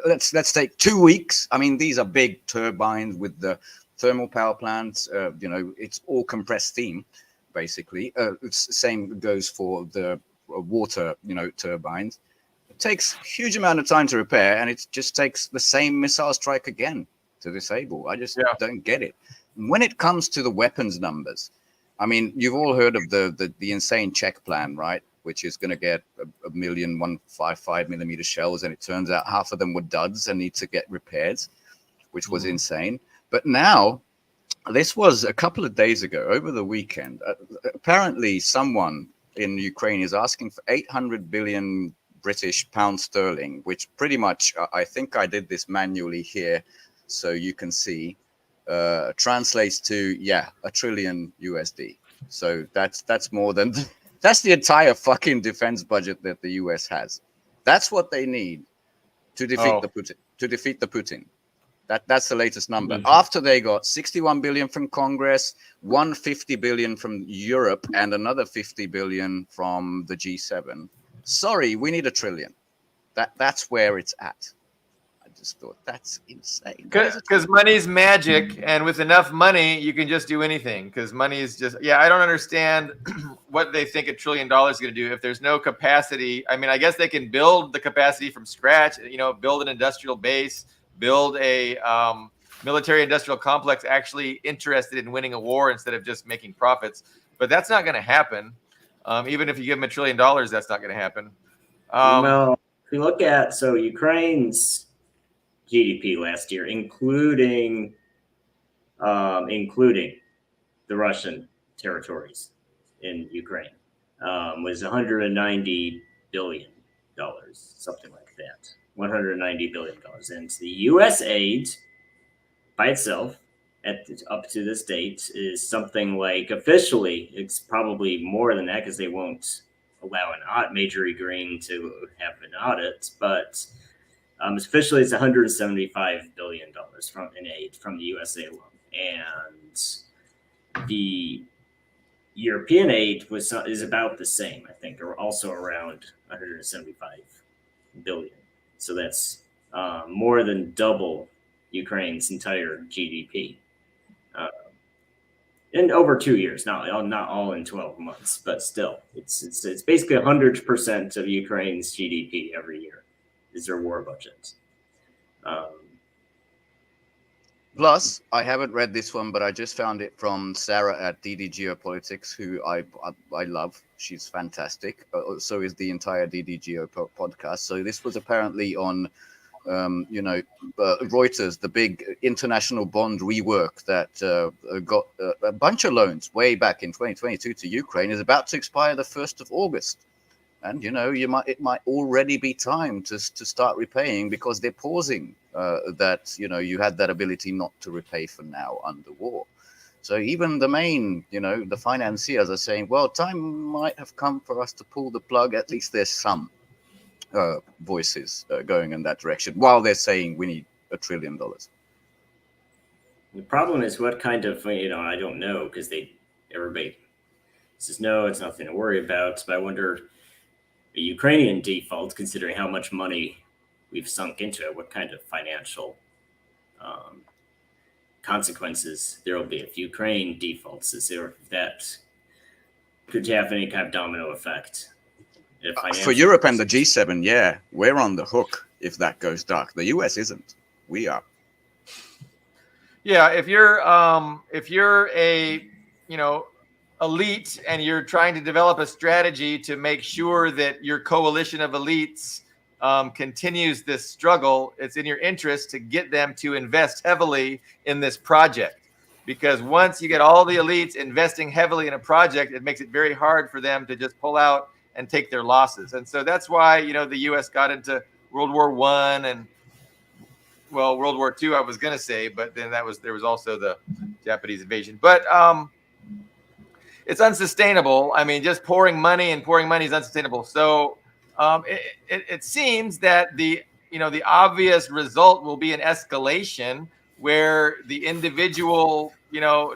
Let's take 2 weeks. I mean, these are big turbines with the thermal power plants. It's all compressed steam, basically. Same goes for the water, turbines. It takes a huge amount of time to repair, and it just takes the same missile strike again to disable. I just don't get it. When it comes to the weapons numbers, I mean, you've all heard of the insane Czech plan, right? Which is going to get a million 155 millimeter shells, and it turns out half of them were duds and need to get repaired, which was insane. But now, this was a couple of days ago, over the weekend. Apparently, someone in Ukraine is asking for 800 billion British pound sterling, which pretty much, I think I did this manually here, so you can see, translates to $1 trillion USD. So that's more than that's the entire fucking defense budget that the US has. That's what they need to defeat the Putin. That's the latest number. After they got 61 billion from Congress, 150 billion from Europe, and another 50 billion from the G7. Sorry, we need $1 trillion. That's where it's at. I just thought that's insane. Because money's magic, and with enough money, you can just do anything. Because money is just, I don't understand what they think $1 trillion is going to do if there's no capacity. I mean, I guess they can build the capacity from scratch, build an industrial base, build a military industrial complex actually interested in winning a war instead of just making profits. But that's not going to happen. Even if you give them $1 trillion, that's not going to happen. Well, if you look at, Ukraine's GDP last year, including the Russian territories in Ukraine, was 190 billion something like that. $190 billion. And the U.S. aid by itself up to this date is something like, officially, it's probably more than that because they won't allow Major Green to have an audit, but officially it's $175 billion in aid from the USA alone. And the European aid is about the same, I think, or also around 175 billion. So that's more than double Ukraine's entire GDP. In over 2 years, not all in 12 months, but still, it's basically 100% of Ukraine's GDP every year is their war budget. Plus, I haven't read this one, but I just found it from Sarah at DD Geopolitics, who I love. She's fantastic. So is the entire DD Geo podcast. So this was apparently on, Reuters, the big international bond rework that got a bunch of loans way back in 2022 to Ukraine is about to expire the 1st of August. And, it might already be time to start repaying because they're pausing that, you had that ability not to repay for now under war. So even the main, the financiers are saying, well, time might have come for us to pull the plug. At least there's some voices going in that direction while they're saying we need $1 trillion. The problem is what kind of, I don't know, because everybody says, no, it's nothing to worry about. But I wonder, a Ukrainian default, considering how much money we've sunk into it, what kind of financial consequences there will be if Ukraine defaults? Is there that could have any kind of domino effect? For Europe and the G7, yeah, we're on the hook if that goes dark. The US isn't. We are. Yeah, if you're a elite and you're trying to develop a strategy to make sure that your coalition of elites continues this struggle, it's in your interest to get them to invest heavily in this project. Because once you get all the elites investing heavily in a project, it makes it very hard for them to just pull out and take their losses. And so that's why, the U.S. got into World War I and, World War II, I was going to say, but then there was also the Japanese invasion. But it's unsustainable. I mean, just pouring money is unsustainable. So it seems that the obvious result will be an escalation where the individual,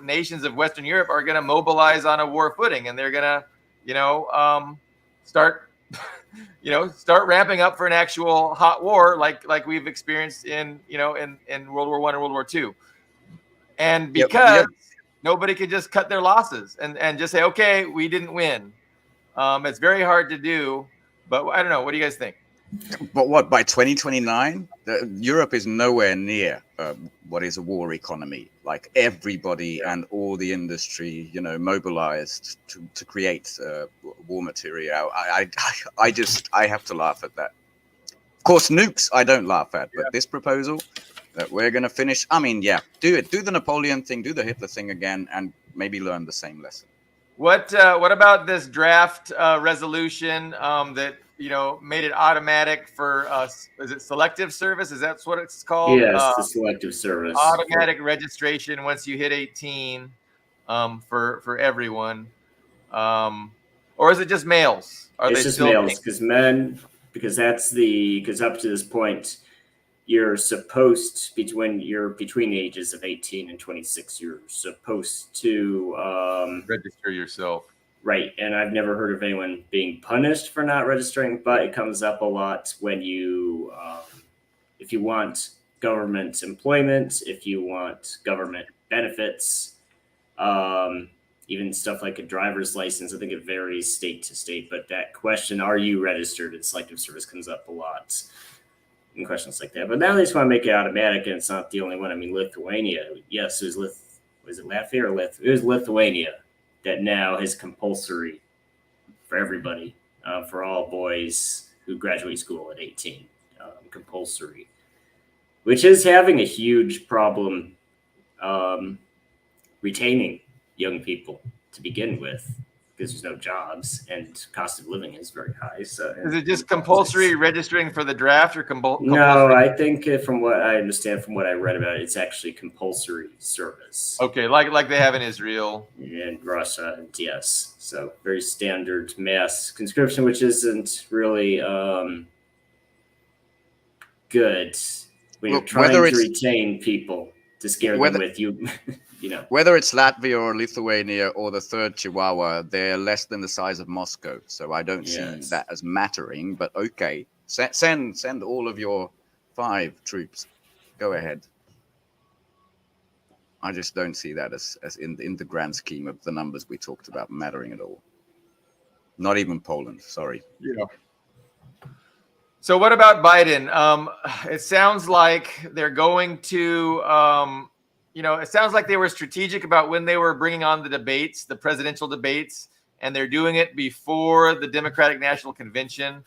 nations of Western Europe are going to mobilize on a war footing, and they're going to, start ramping up for an actual hot war like we've experienced in World War I and World War II. And because nobody could just cut their losses and just say, okay, we didn't win. It's very hard to do, but I don't know. What do you guys think? But what, by 2029, Europe is nowhere near what is a war economy. Like everybody and all the industry, mobilized to create war material. I have to laugh at that. Of course, nukes I don't laugh at, but this proposal that we're going to finish, I mean, yeah, do it. Do the Napoleon thing, do the Hitler thing again, and maybe learn the same lesson. What about this draft resolution that made it automatic for is it selective service? Is that what it's called? Yes, the selective service. Automatic registration once you hit 18 for everyone, or is it just males? It's just males because up to this point you're supposed between the ages of 18 and 26, you're supposed to register yourself. Right. And I've never heard of anyone being punished for not registering, but it comes up a lot when you, if you want government employment, if you want government benefits, even stuff like a driver's license. I think it varies state to state, but that question, are you registered in selective service, comes up a lot in questions like that. But now they just want to make it automatic, and it's not the only one. I mean, Lithuania, yes, was it Latvia or it was Lithuania that now is compulsory for everybody, for all boys who graduate school at 18, compulsory, which is having a huge problem retaining young people to begin with, because there's no jobs and cost of living is very high. So Is it just compulsory registering for the draft or No, compulsory? I think from what I understand, from what I read about it, it's actually compulsory service. Okay, like they have in Israel. And Russia, and yes. So very standard mass conscription, which isn't really good when you're trying to retain people to scare them with you. Whether it's Latvia or Lithuania or the third Chihuahua, they're less than the size of Moscow. So I don't see that as mattering. But okay, send all of your 5 troops. Go ahead. I just don't see that as in the grand scheme of the numbers we talked about mattering at all. Not even Poland. Sorry. Yeah. So what about Biden? It sounds like they're going to, it sounds like they were strategic about when they were bringing on the debates, the presidential debates, and they're doing it before the Democratic National Convention.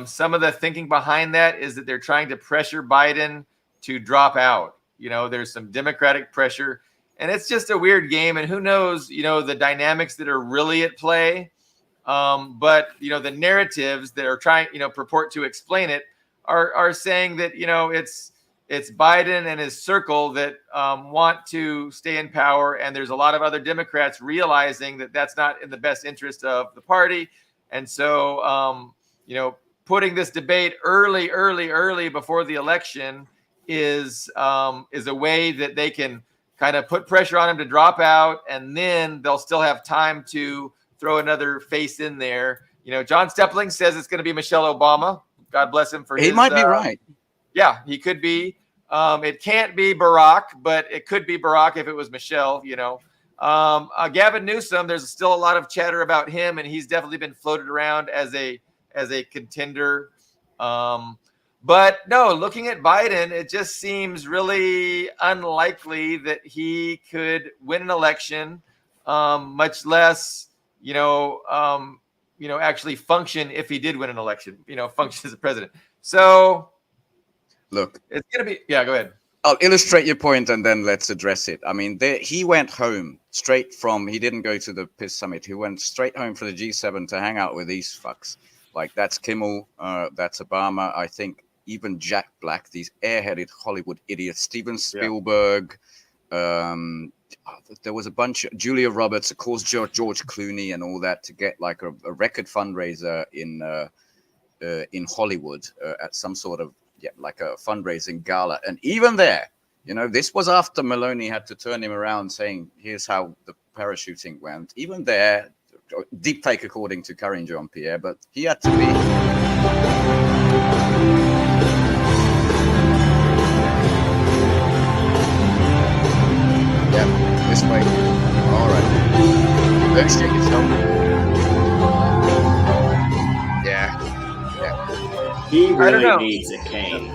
Some of the thinking behind that is that they're trying to pressure Biden to drop out. There's some Democratic pressure, and it's just a weird game. And who knows, the dynamics that are really at play. But the narratives that are trying, purport to explain it are saying that, it's Biden and his circle that want to stay in power. And there's a lot of other Democrats realizing that that's not in the best interest of the party. And so, putting this debate early before the election is a way that they can kind of put pressure on him to drop out. And then they'll still have time to throw another face in there. John Stepling says it's going to be Michelle Obama. God bless him for his. He might be right. Yeah, he could be. It can't be Barack, but it could be Barack if it was Michelle. Gavin Newsom. There's still a lot of chatter about him, and he's definitely been floated around as a contender. But no, looking at Biden, it just seems really unlikely that he could win an election, much less. Actually function if he did win an election, function as a president. So look, it's going to be, yeah, go ahead. I'll illustrate your point and then let's address it. I mean, he went home straight from, he didn't go to the PIS summit. He went straight home for the G7 to hang out with these fucks. Like that's Kimmel, that's Obama. I think even Jack Black, these airheaded Hollywood idiots, Steven Spielberg, there was a bunch of Julia Roberts, of course, George Clooney and all that to get like a record fundraiser in Hollywood at some sort of like a fundraising gala. And even there, this was after Maloney had to turn him around saying, here's how the parachuting went. Even there, deep fake according to Karine Jean-Pierre, but he had to be. This way. All right. Don't shake yourself. Yeah. He really needs a cane.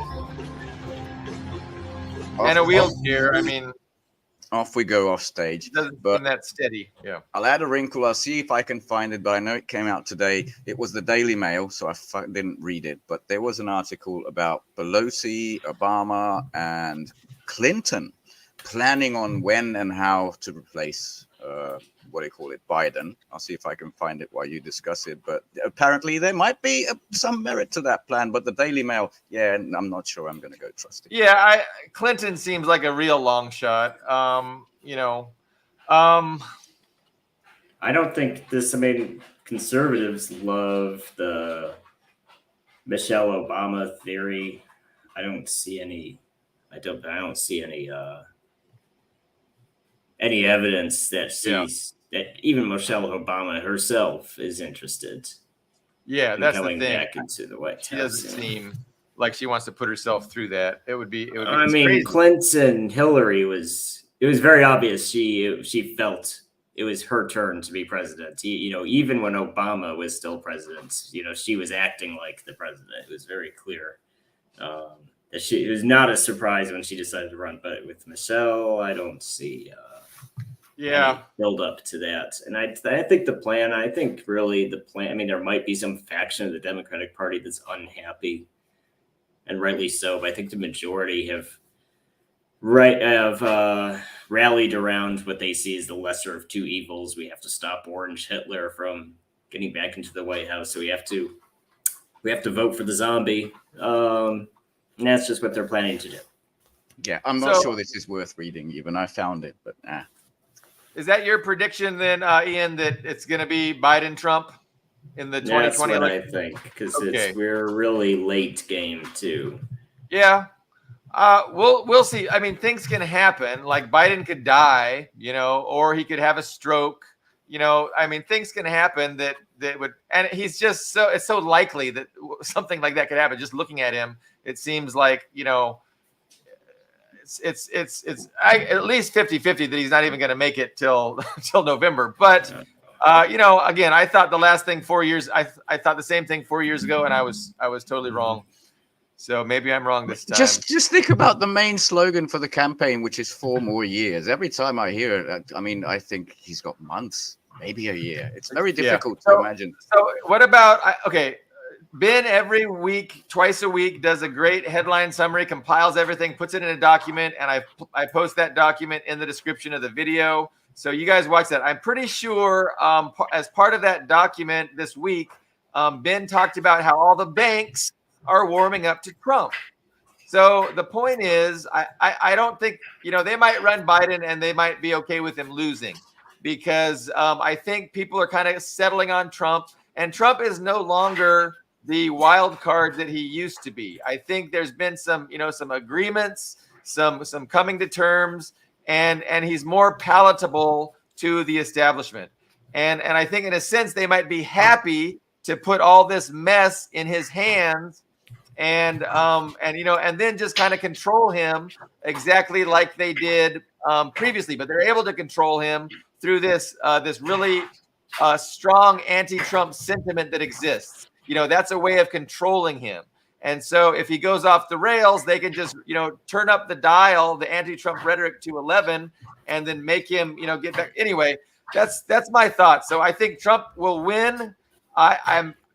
And a wheelchair. I mean, off we go off stage. Doesn't seem that steady. Yeah. I'll add a wrinkle. I'll see if I can find it, but I know it came out today. It was the Daily Mail, so I didn't read it. But there was an article about Pelosi, Obama, and Clinton planning on when and how to replace Biden. I'll see if I can find it while you discuss it. But apparently there might be some merit to that plan. But the Daily Mail, I'm not sure I'm going to go trust it. Yeah, Clinton seems like a real long shot. I don't think this. I mean, conservatives love the Michelle Obama theory. I don't see any. I don't see any evidence that that even Michelle Obama herself is interested. Yeah, that's the thing. Back into the White House. She doesn't seem like she wants to put herself through that. It would be. I mean, crazy. Clinton, Hillary was. It was very obvious she felt it was her turn to be president. Even when Obama was still president, she was acting like the president. It was very clear. It was not a surprise when she decided to run, but with Michelle, I don't see build up to that. And I think the plan, I mean, there might be some faction of the Democratic Party that's unhappy, and rightly so, but I think the majority have rallied around what they see as the lesser of two evils. We have to stop Orange Hitler from getting back into the White House, so we have to vote for the zombie. And that's just what they're planning to do. Yeah, I'm not So- sure this is worth reading even. I found it, but Is that your prediction then, Ian, that it's going to be Biden-Trump in the 2020 That's what election? I think, because Okay. we're really late game too. Yeah. We'll see. I mean, things can happen. Like Biden could die, or he could have a stroke. I mean, things can happen that would, and he's just it's so likely that something like that could happen. Just looking at him, it seems like, it's at least 50-50 that he's not even going to make it till November. But again, I thought the last thing 4 years, I thought the same thing 4 years ago, and I was totally wrong. So maybe I'm wrong this time. just think about the main slogan for the campaign, which is 4 more years. Every time I hear it, I mean, I think he's got months, maybe a year. It's very difficult to imagine. So what about, Ben every week, twice a week, does a great headline summary, compiles everything, puts it in a document, and I post that document in the description of the video. So you guys watch that. I'm pretty sure as part of that document this week, Ben talked about how all the banks are warming up to Trump. So the point is, I don't think, they might run Biden and they might be okay with him losing, because I think people are kind of settling on Trump, and Trump is no longer the wild card that he used to be. I think there's been some agreements, some coming to terms, and he's more palatable to the establishment. And I think in a sense they might be happy to put all this mess in his hands and then just kind of control him exactly like they did previously. But they're able to control him through this really strong anti-Trump sentiment that exists. That's a way of controlling him. And so if he goes off the rails, they can just, turn up the dial, the anti-Trump rhetoric to 11, and then make him, get back. Anyway, that's my thought. So I think Trump will win.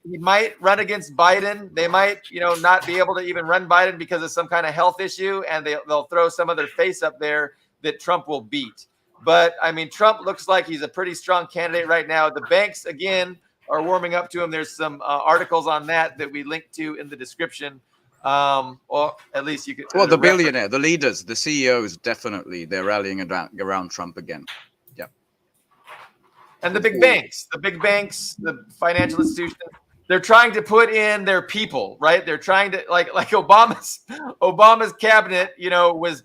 He might run against Biden. They might, not be able to even run Biden because of some kind of health issue, and they'll throw some other face up there that Trump will beat. But I mean, Trump looks like he's a pretty strong candidate right now. The banks, again, are warming up to him. There's some articles on that we linked to in the description. Or at least you could. Well, the billionaire, the leaders, the CEOs, definitely, they're rallying around Trump again. Yeah. And the big banks, the financial institutions, they're trying to put in their people, right? They're trying to like Obama's cabinet, was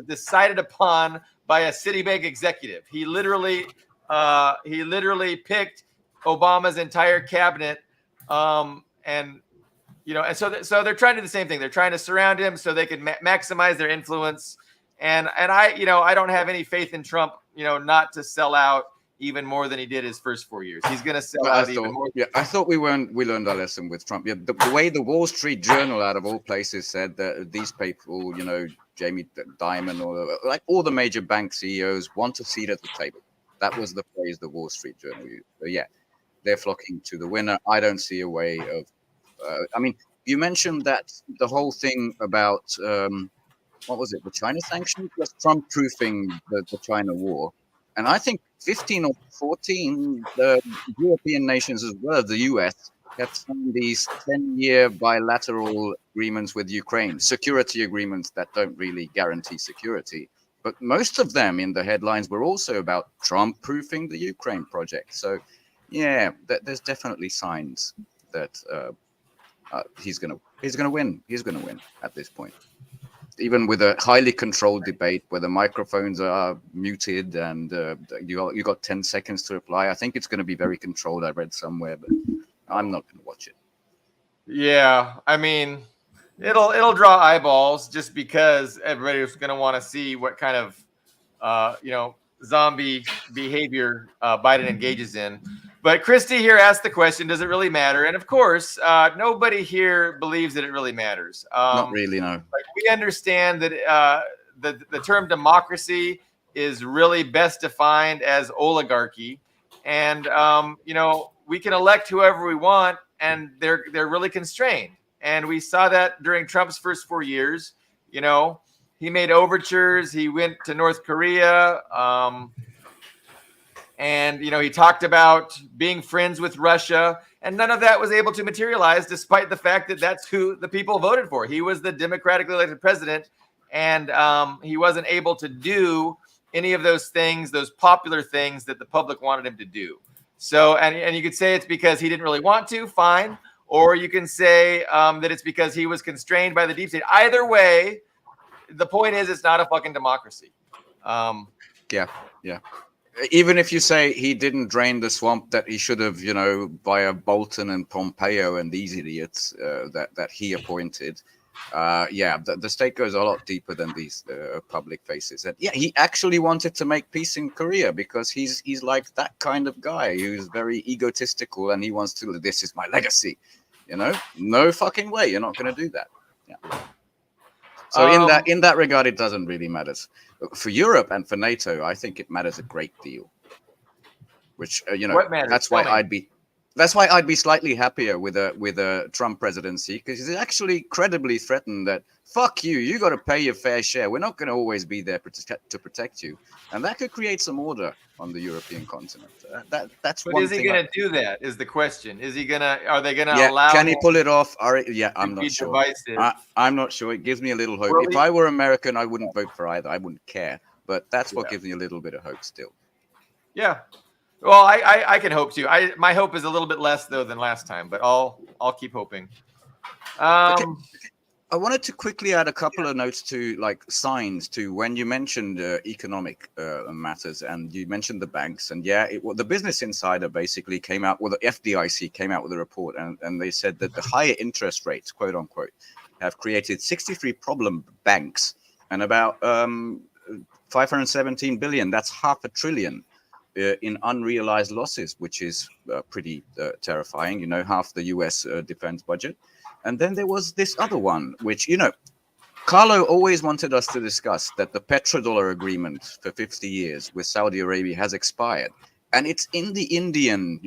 decided upon by a Citibank executive. He literally picked Obama's entire cabinet, and so they're trying to do the same thing. They're trying to surround him so they can maximize their influence. And I don't have any faith in Trump, not to sell out even more than he did his first 4 years. He's going to sell out even more. Yeah, I thought we learned our lesson with Trump. Yeah, the way the Wall Street Journal, out of all places, said that these people, Jamie Dimon, or like all the major bank CEOs, want a seat at the table. That was the phrase the Wall Street Journal used. So yeah, they're flocking to the winner. I don't see a way of. I mean, you mentioned that the whole thing about what was it, the China sanctions, was Trump proofing the China war, and I think 15 or 14 European nations as well as the US have signed these 10-year bilateral agreements with Ukraine, security agreements that don't really guarantee security. But most of them in the headlines were also about Trump proofing the Ukraine project. So, yeah, there's definitely signs that he's gonna win. He's gonna win at this point, even with a highly controlled debate where the microphones are muted and you got 10 seconds to reply. I think it's going to be very controlled. I read somewhere, but I'm not going to watch it. Yeah, I mean, it'll draw eyeballs just because everybody's going to want to see what kind of zombie behavior Biden engages in. But Christy here asked the question, does it really matter? And of course, nobody here believes that it really matters. Not really, no. Like, we understand that the term democracy is really best defined as oligarchy. And, we can elect whoever we want, and they're really constrained. And we saw that during Trump's first 4 years. he made overtures. He went to North Korea. And, he talked about being friends with Russia, and none of that was able to materialize, despite the fact that that's who the people voted for. He was the democratically elected president, and he wasn't able to do any of those things, those popular things that the public wanted him to do. So, and you could say it's because he didn't really want to, fine. Or you can say that it's because he was constrained by the deep state. Either way, the point is it's not a fucking democracy. Yeah. Even if you say he didn't drain the swamp that he should have, via Bolton and Pompeo and these idiots that he appointed, the state goes a lot deeper than these public faces. And he actually wanted to make peace in Korea because he's like that kind of guy who's very egotistical and he wants to. This is my legacy, No fucking way, you're not going to do that. Yeah. So in that regard, it doesn't really matter. For Europe and for NATO, I think it matters a great deal. Which What matters? that's why I'd be slightly happier with a Trump presidency, because he's actually credibly threatened that fuck you got to pay your fair share. We're not going to always be there to protect you, and that could create some order on the European continent. That's but one is he thing. going to do that? Is the question? Is he gonna? Are they going to allow? Can he pull it off? I'm not sure. Divisive? I'm not sure. It gives me a little hope. Well, if I were American, I wouldn't vote for either. I wouldn't care. But that's what gives me a little bit of hope still. Yeah. Well, I can hope too. My hope is a little bit less though than last time, but I'll keep hoping. Okay. I wanted to quickly add a couple of notes to signs to when you mentioned economic matters, and you mentioned the banks, and the Business Insider basically came out, the FDIC came out with a report, and they said that the higher interest rates, quote unquote, have created 63 problem banks and about 517 billion. That's $500 billion in unrealized losses, which is pretty terrifying. Half the U.S. defense budget. And then there was this other one, which, Carlo always wanted us to discuss, that the petrodollar agreement for 50 years with Saudi Arabia has expired. And it's in the Indian,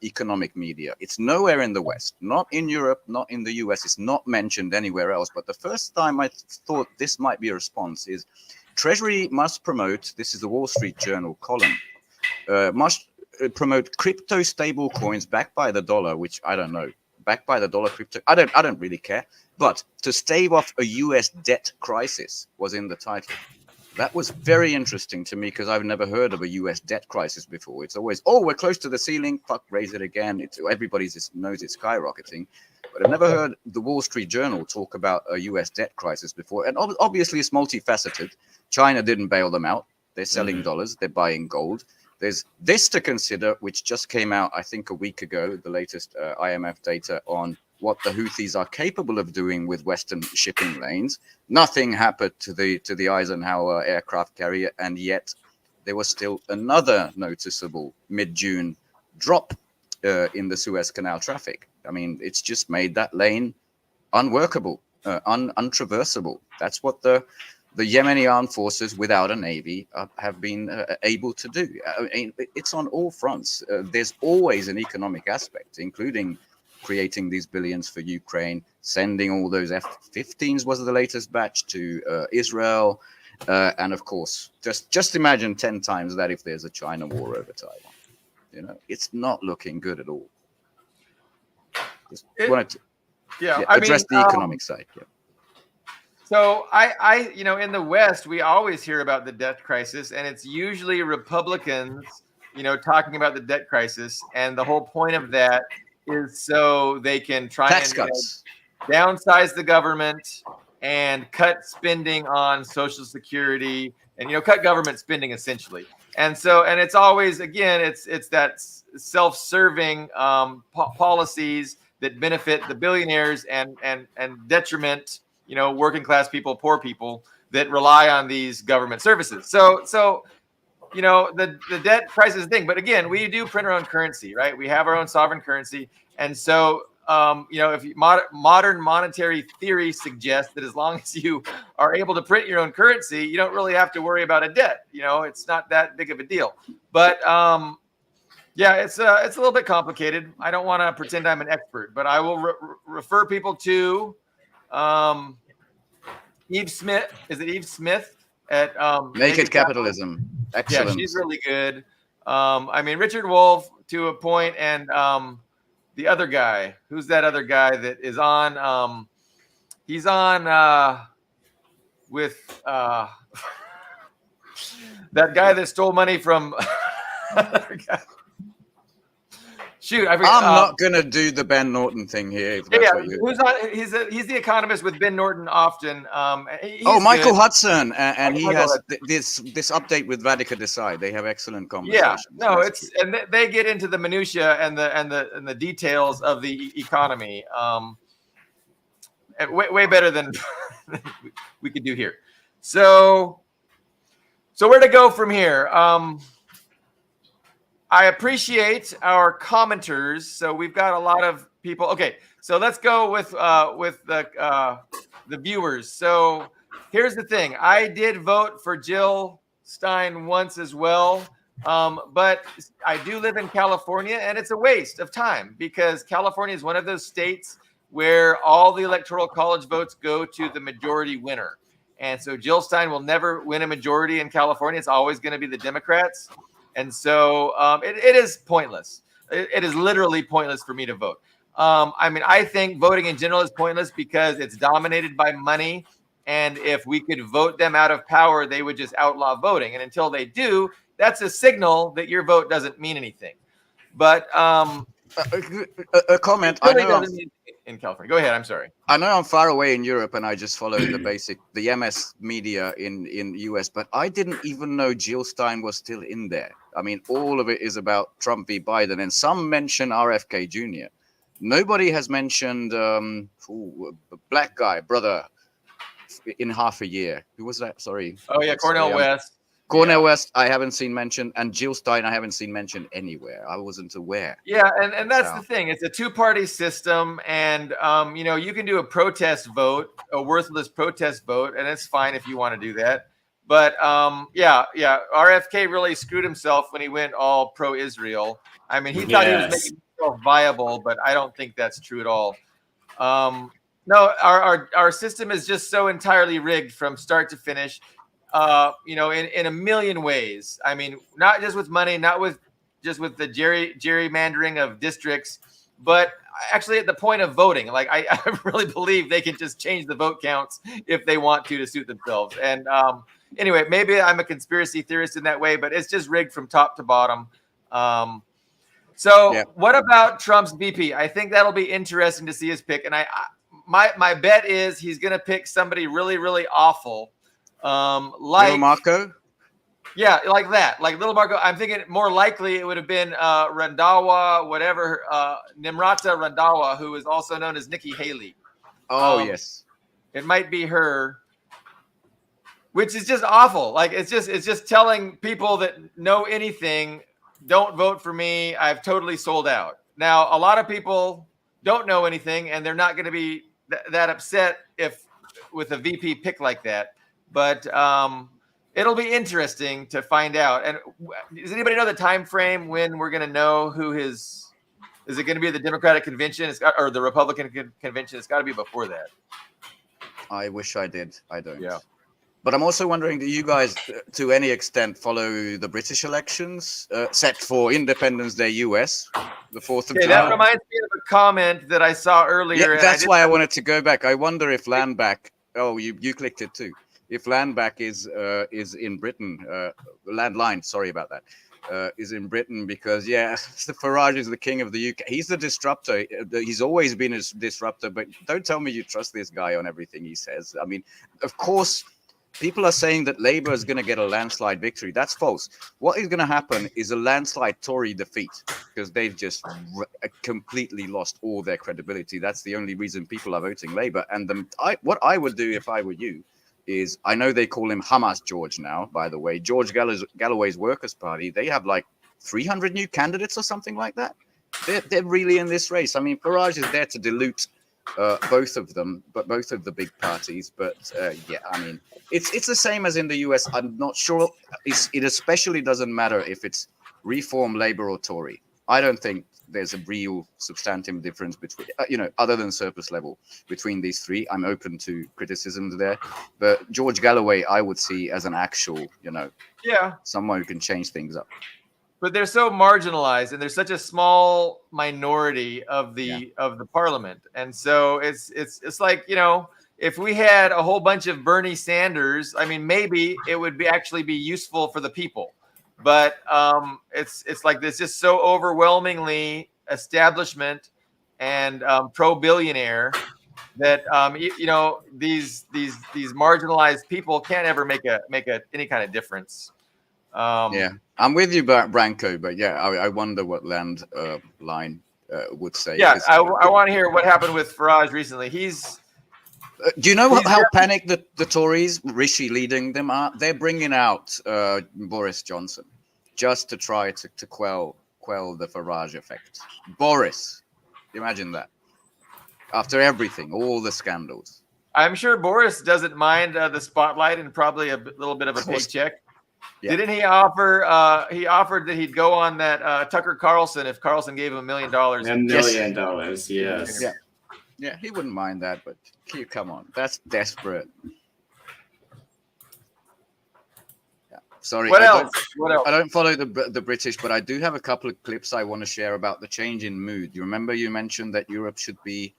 economic media. It's nowhere in the West, not in Europe, not in the US. It's not mentioned anywhere else. But the first time I thought this might be a response is Treasury must promote, this is the Wall Street Journal column, must promote crypto stable coins backed by the dollar, which I don't know. Backed by the dollar crypto. I don't really care. But to stave off a US debt crisis was in the title. That was very interesting to me because I've never heard of a US debt crisis before. It's always, we're close to the ceiling. Fuck, raise it again. Everybody knows it's skyrocketing. But I've never heard the Wall Street Journal talk about a US debt crisis before. And obviously it's multifaceted. China didn't bail them out. They're selling dollars. They're buying gold. There's this to consider, which just came out, I think, a week ago, the latest IMF data on what the Houthis are capable of doing with Western shipping lanes. Nothing happened to the Eisenhower aircraft carrier, and yet there was still another noticeable mid-June drop in the Suez Canal traffic. I mean, it's just made that lane unworkable, untraversable. That's what the Yemeni armed forces without a navy have been able to do. I mean, it's on all fronts. There's always an economic aspect, including creating these billions for Ukraine, sending all those F-15s was the latest batch to Israel. And of course, just imagine 10 times that if there's a China war over Taiwan. It's not looking good at all. Just wanted to address the economic side. Yeah. So I in the West, we always hear about the debt crisis, and it's usually Republicans, talking about the debt crisis. And the whole point of that is so they can try tax and cuts, downsize the government and cut spending on Social Security and, cut government spending essentially. And so, and it's always, again, it's that self-serving policies that benefit the billionaires and detriment working class people, poor people that rely on these government services. So the debt crisis thing. But again, we do print our own currency, right? We have our own sovereign currency. And so, if modern monetary theory suggests that as long as you are able to print your own currency, you don't really have to worry about a debt. It's not that big of a deal. But it's a little bit complicated. I don't want to pretend I'm an expert, but I will refer people to Eve Smith. Is it Eve Smith at Naked Capitalism. Yeah, Excellent. she's really good. I mean, Richard Wolff to a point, and the other guy. Who's that other guy that is on? He's on with that guy that stole money from. Other guy. Shoot, I forget. I'm not gonna do the Ben Norton thing here. If that's what you... Who's on? He's the economist with Ben Norton often. Michael Hudson, and he Michael has Hudson. this update with Vatican Decide. They have excellent conversations. Yeah, no, That's it's and they get into the minutia and the details of the economy. Way better than we could do here. So where to go from here? I appreciate our commenters. So we've got a lot of people. Okay, so let's go with the viewers. So here's the thing. I did vote for Jill Stein once as well, but I do live in California, and it's a waste of time because California is one of those states where all the electoral college votes go to the majority winner. And so Jill Stein will never win a majority in California. It's always going to be the Democrats. And so it is pointless. It is literally pointless for me to vote. I mean, I think voting in general is pointless because it's dominated by money. And if we could vote them out of power, they would just outlaw voting. And until they do, that's a signal that your vote doesn't mean anything. But a comment. It really doesn't mean in California. Go ahead. I'm sorry. I know I'm far away in Europe and I just follow the MS media in US, but I didn't even know Jill Stein was still in there. I mean, all of it is about Trump v. Biden, and some mention RFK Jr. Nobody has mentioned black guy, brother, in half a year. Who was that? Sorry. Oh, yeah, Cornel West. Cornel West, I haven't seen mentioned, and Jill Stein, I haven't seen mentioned anywhere. I wasn't aware. Yeah, and that's the thing. It's a two-party system, and you can do a protest vote, a worthless protest vote, and it's fine if you want to do that. But RFK really screwed himself when he went all pro-Israel. I mean, he thought he was making himself viable, but I don't think that's true at all. No, our system is just so entirely rigged from start to finish. In a million ways. I mean, not just with money, not with just with the gerrymandering of districts, but actually at the point of voting. Like I really believe they can just change the vote counts if they want to suit themselves. And anyway, maybe I'm a conspiracy theorist in that way, but it's just rigged from top to bottom. What about Trump's VP? I think that'll be interesting to see his pick. And my bet is he's going to pick somebody really, really awful. Like Little Marco? Yeah, like that. Like Little Marco. I'm thinking more likely it would have been Randhawa, whatever, Nimrata Randhawa, who is also known as Nikki Haley. Oh, yes. It might be her, which is just awful. Like it's just telling people that know anything, don't vote for me. I've totally sold out. Now, a lot of people don't know anything, and they're not going to be that upset if with a VP pick like that. But it'll be interesting to find out. And does anybody know the time frame when we're going to know who is it going to be the Democratic convention or the Republican convention? It's got to be before that. I wish I did. I don't. Yeah. But I'm also wondering, do you guys, to any extent, follow the British elections set for Independence Day US, the 4th of July? That reminds me of a comment that I saw earlier. Yeah, that's why I wanted to go back. I wonder if Landback. Oh, you clicked it too. If Landback is in Britain, Landline, sorry about that, is in Britain because, Farage is the king of the UK. He's the disruptor. He's always been a disruptor, but don't tell me you trust this guy on everything he says. I mean, of course, people are saying that Labour is going to get a landslide victory. That's false. What is going to happen is a landslide Tory defeat because they've just completely lost all their credibility. That's the only reason people are voting Labour. And what I would do if I were you is, I know they call him Hamas George now, by the way, George Galloway's Workers' Party. They have like 300 new candidates or something like that. They're really in this race. I mean, Farage is there to dilute both of them, but both of the big parties. But I mean, it's the same as in the US. I'm not sure. It especially doesn't matter if it's Reform, Labour, or Tory. I don't think there's a real substantive difference between, other than surface level between these three. I'm open to criticisms there, but George Galloway, I would see as an actual, Yeah. someone who can change things up. But they're so marginalized, and they're such a small minority of the parliament, and so it's like, if we had a whole bunch of Bernie Sanders, I mean, maybe it would actually be useful for the people, but it's like this just so overwhelmingly establishment and pro billionaire that these marginalized people can't ever make any kind of difference. I'm with you, Branko, but I wonder what line would say. Yeah, I want to hear what happened with Farage recently. Do you know how panicked the Tories, Rishi leading them, are? They're bringing out Boris Johnson just to try to quell the Farage effect. Boris, imagine that. After everything, all the scandals. I'm sure Boris doesn't mind the spotlight and probably a little bit of a paycheck. Yeah. Didn't he offer? He offered that he'd go on that Tucker Carlson if Carlson gave him $1 million. $1 million, yes. Yeah, he wouldn't mind that, but come on, that's desperate. Yeah, sorry. What else? I don't follow the British, but I do have a couple of clips I want to share about the change in mood. You remember you mentioned that Europe should be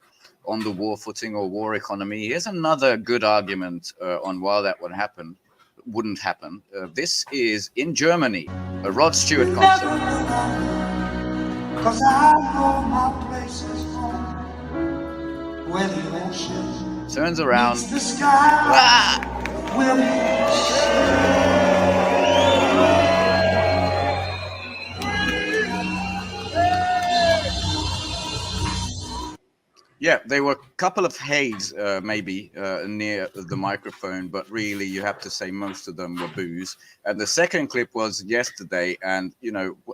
on the war footing or war economy. Here's another good argument on why that wouldn't happen. This is in Germany, a Rod Stewart concert. Cause I know my place is home, where the ocean turns around. the sky will be Yeah, there were a couple of hays maybe near the microphone, but really you have to say most of them were boos. And the second clip was yesterday, and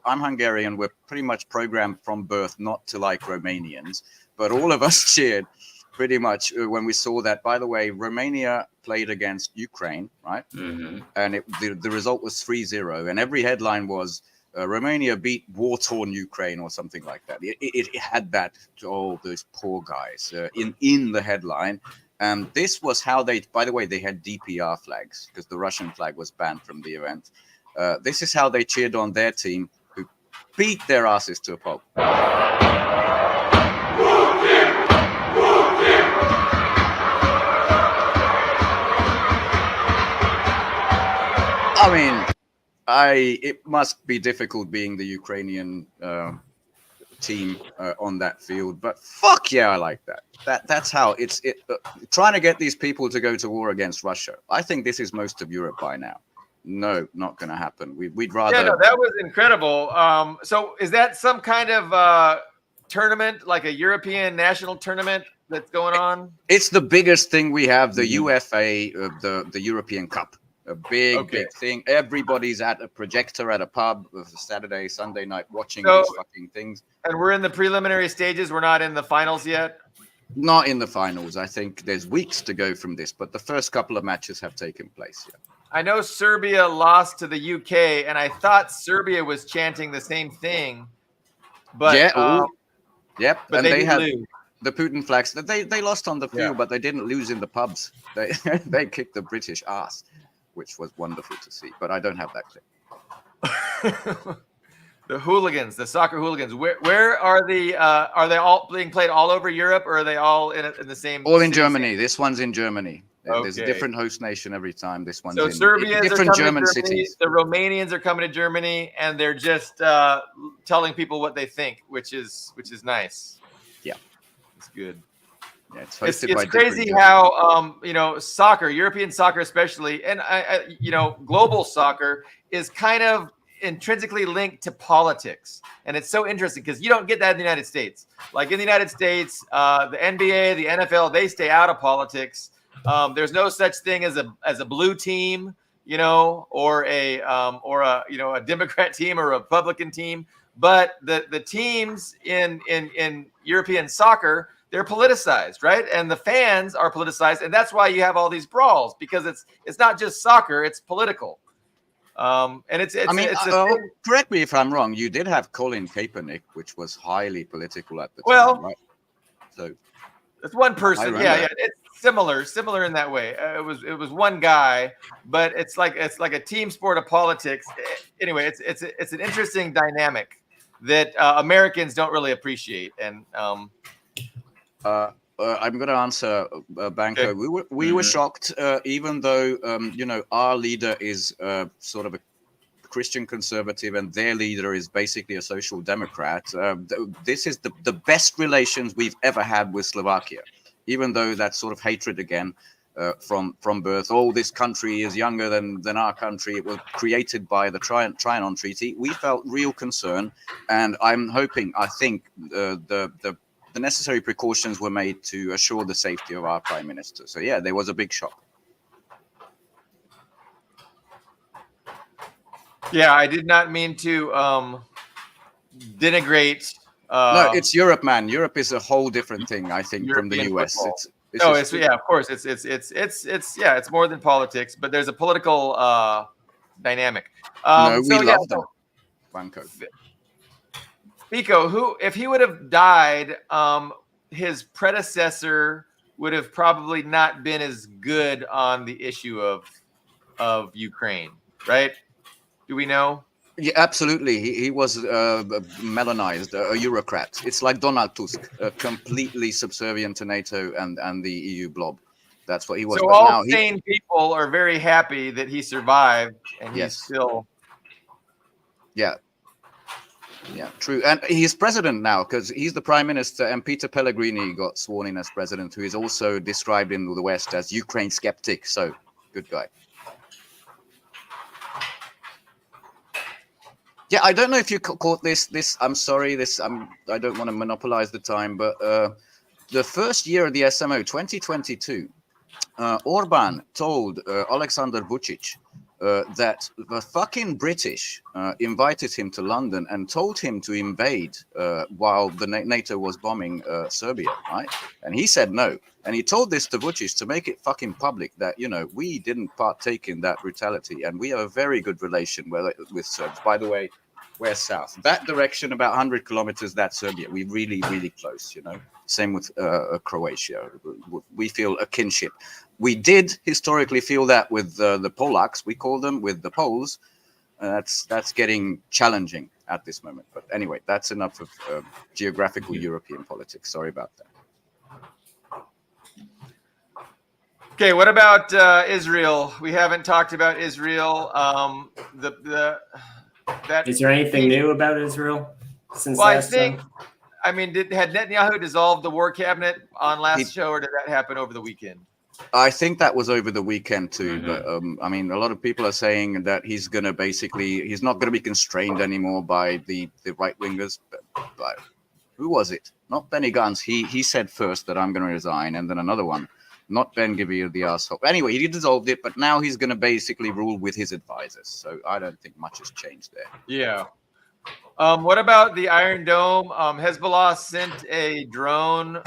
I'm Hungarian. We're pretty much programmed from birth not to like Romanians, but all of us cheered pretty much when we saw that. By the way, Romania played against Ukraine, right? Mm-hmm. And the result was 3-0, and every headline was Romania beat war-torn Ukraine or something like that. It had that, those poor guys in the headline. And this was how by the way, they had DPR flags because the Russian flag was banned from the event. This is how they cheered on their team who beat their asses to a pulp. I mean, it must be difficult being the Ukrainian team on that field, but fuck yeah, I like that. That's how it's trying to get these people to go to war against Russia. I think this is most of Europe by now. No, not going to happen. We'd rather. Yeah, no, that was incredible. So is that some kind of tournament, like a European national tournament that's going on? It's the biggest thing we have, the UFA, the European Cup. A big thing. Everybody's at a projector at a pub Saturday, Sunday night watching these fucking things. And we're in the preliminary stages. We're not in the finals yet. Not in the finals. I think there's weeks to go from this, but the first couple of matches have taken place. Yeah. I know Serbia lost to the UK, and I thought Serbia was chanting the same thing. But yep. But and they had lose. The Putin flags. They lost on the field, but they didn't lose in the pubs. They kicked the British ass, which was wonderful to see, but I don't have that clip. The hooligans, the soccer hooligans. Where are they all being played all over Europe, or are they all in the same? All in Germany. This one's in Germany. There's a different host nation every time. This one's in different German cities. The Romanians are coming to Germany, and they're just telling people what they think, which is nice. Yeah, it's good. Yeah, it's crazy how soccer, European soccer especially, and global soccer is kind of intrinsically linked to politics, and it's so interesting because you don't get that in the United States. Like in the United States, the NBA, the NFL, they stay out of politics. There's no such thing as a blue team, or a Democrat team or a Republican team. But the teams in European soccer, they're politicized, right? And the fans are politicized, and that's why you have all these brawls, because it's not just soccer, it's political. And it's I mean, it's a thing. correct me if I'm wrong. You did have Colin Kaepernick, which was highly political at the Well, time, right? So it's one I person. remember. Yeah, it's similar in that way. It was one guy, but it's like a team sport of politics. Anyway, it's an interesting dynamic that Americans don't really appreciate. And I'm going to answer, Banco. Okay. We were shocked, even though our leader is sort of a Christian conservative and their leader is basically a social democrat. This is the best relations we've ever had with Slovakia, even though that's sort of hatred again from birth. Oh, this country is younger than our country. It was created by the Trianon Treaty. We felt real concern, and I think the necessary precautions were made to assure the safety of our prime minister. So yeah, there was a big shock. yeah, I did not mean to denigrate. No, it's Europe, man. Europe is a whole different thing, I think, from the European US. football. It's Yeah, of course. It's more than politics, but there's a political dynamic. no, we so, yeah, love them. Banco. Pico, if he would have died, his predecessor would have probably not been as good on the issue of Ukraine, right? Do we know? Yeah, absolutely. He was melanized, a Eurocrat. It's like Donald Tusk, completely subservient to NATO and the EU blob. That's what he was. So But all now sane people are very happy that he survived, and he's Yes. still. Yeah, true. And he's president now because he's the prime minister, and Peter Pellegrini got sworn in as president, who is also described in the West as Ukraine skeptic. So good guy. Yeah, I don't know if you caught this. I'm sorry. I don't want to monopolize the time, but the first year of the SMO, 2022, Orban told Alexander Vucic that the fucking British invited him to London and told him to invade while the NATO was bombing Serbia, right? And he said no. And he told this to Vucic to make it fucking public that, we didn't partake in that brutality and we have a very good relation with Serbs. By the way, we're south. That direction, about 100 kilometers, that's Serbia. We're really, really close, Same with Croatia. We feel a kinship. We did historically feel that with the Polacks, we call them, with the Poles. That's getting challenging at this moment. But anyway, that's enough of geographical European politics. Sorry about that. Okay, what about Israel? We haven't talked about Israel. Is there anything new about Israel since Well, last time? Had Netanyahu dissolved the war cabinet on last show, or did that happen over the weekend? I think that was over the weekend too, but a lot of people are saying that he's not going to be constrained anymore by the right wingers. But who was it? Not Benny Gantz. He said first that I'm going to resign, and then another one, not Ben Gvir, the asshole. Anyway, he dissolved it, but now he's going to basically rule with his advisors. So I don't think much has changed there. Yeah. What about the Iron Dome? Hezbollah sent a drone,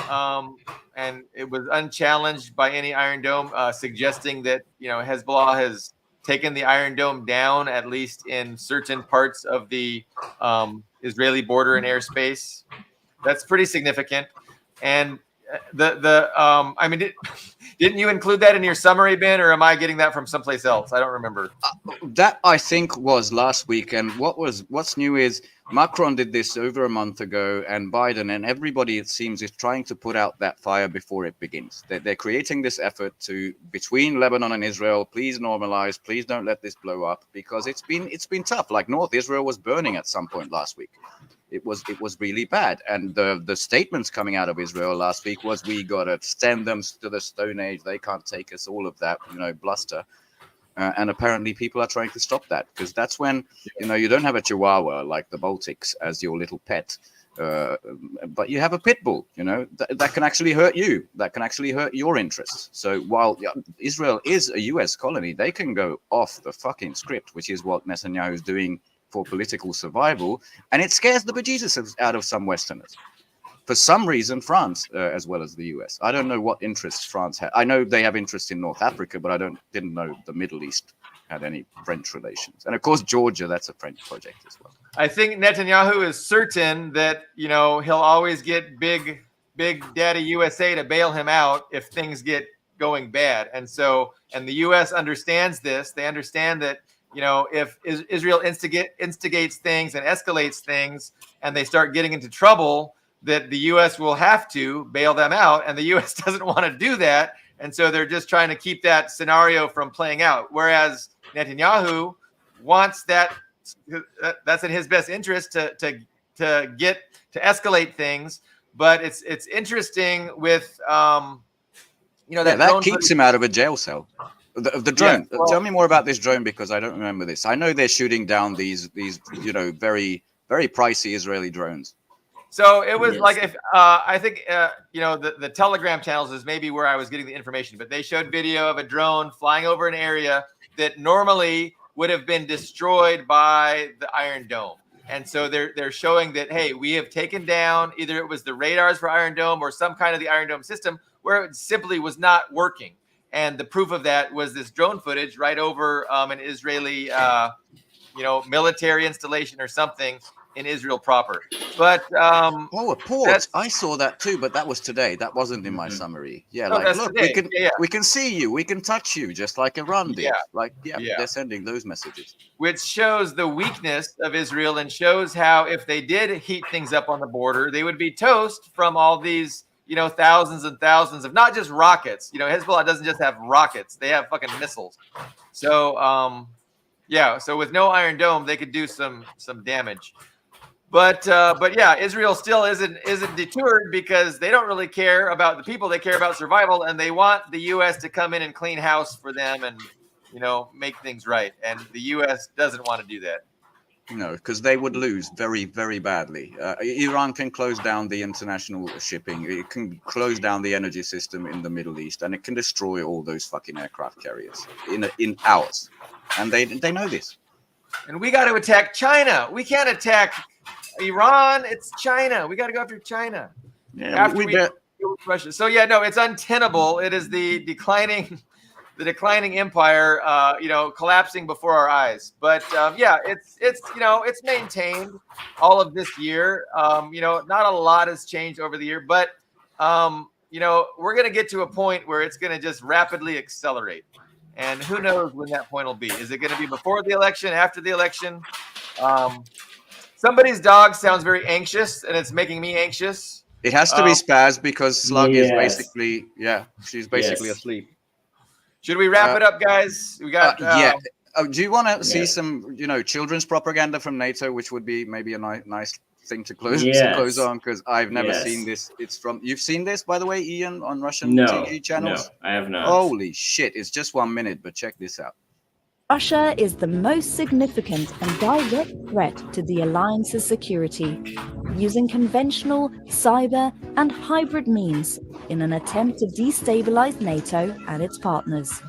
and it was unchallenged by any Iron Dome, suggesting that Hezbollah has taken the Iron Dome down, at least in certain parts of the Israeli border and airspace. That's pretty significant. And didn't you include that in your summary, Ben, or am I getting that from someplace else? I don't remember. That I think was last week, and what's new is Macron did this over a month ago, and Biden and everybody, it seems, is trying to put out that fire before it begins. They're creating this effort between Lebanon and Israel. Please normalize. Please don't let this blow up, because it's been tough. Like North Israel was burning at some point last week. It was really bad, and the statements coming out of Israel last week was, we gotta send them to the Stone Age. They can't take us. All of that, bluster. And apparently people are trying to stop that, because that's when you don't have a Chihuahua like the Baltics as your little pet, but you have a pit bull. That can actually hurt you. That can actually hurt your interests. So while Israel is a U.S. colony, they can go off the fucking script, which is what Netanyahu is doing for political survival, and it scares the bejesus out of some Westerners. For some reason, France, as well as the US. I don't know what interests France has. I know they have interest in North Africa, but I didn't know the Middle East had any French relations. And of course, Georgia, that's a French project as well. I think Netanyahu is certain that, he'll always get big daddy USA to bail him out if things get going bad. And the US understands this. They understand that, if Israel instigates things and escalates things and they start getting into trouble, that the US will have to bail them out. And the US doesn't want to do that. And so they're just trying to keep that scenario from playing out. Whereas Netanyahu wants that's in his best interest to escalate things. But it's interesting with that keeps him out of a jail cell. The drone. Yeah, well, tell me more about this drone because I don't remember this. I know they're shooting down these very very pricey Israeli drones. So it was like if I think the Telegram channels is maybe where I was getting the information, but they showed video of a drone flying over an area that normally would have been destroyed by the Iron Dome. And so they're showing that, hey, we have taken down, either it was the radars for Iron Dome or some kind of the Iron Dome system where it simply was not working. And the proof of that was this drone footage right over an Israeli military installation or something in Israel proper. But a port. I saw that too, but that was today. That wasn't in my summary. Yeah, look, today. We can see you, we can touch you, just like Iran did. They're sending those messages. Which shows the weakness of Israel and shows how if they did heat things up on the border, they would be toast from all these, thousands and thousands of not just rockets. Hezbollah doesn't just have rockets; they have fucking missiles. So, so with no Iron Dome, they could do some damage. But yeah, Israel still isn't deterred because they don't really care about the people. They care about survival, and they want the U.S. to come in and clean house for them and make things right. And the U.S. doesn't want to do that. No, because they would lose very, very badly. Iran can close down the international shipping. It can close down the energy system in the Middle East, and it can destroy all those fucking aircraft carriers in hours. And they know this. And we got to attack China. We can't attack Iran. It's China. We got to go after China. Yeah, we bet. Russia. So yeah, no, it's untenable. It is the declining empire, collapsing before our eyes. But it's maintained all of this year. Not a lot has changed over the year, but we're going to get to a point where it's going to just rapidly accelerate. And who knows when that point will be? Is it going to be before the election, after the election? Somebody's dog sounds very anxious, and it's making me anxious. It has to be Spaz because Slug is basically, she's basically asleep. Should we wrap it up, guys? We got do you want to see some, children's propaganda from NATO, which would be maybe a nice thing to close on? Because I've never seen this. You've seen this, by the way, Ian, on Russian TV channels? No, I have not. Holy shit! It's just 1 minute, but check this out. Russia is the most significant and direct threat to the alliance's security, using conventional, cyber, and hybrid means in an attempt to destabilize NATO and its partners.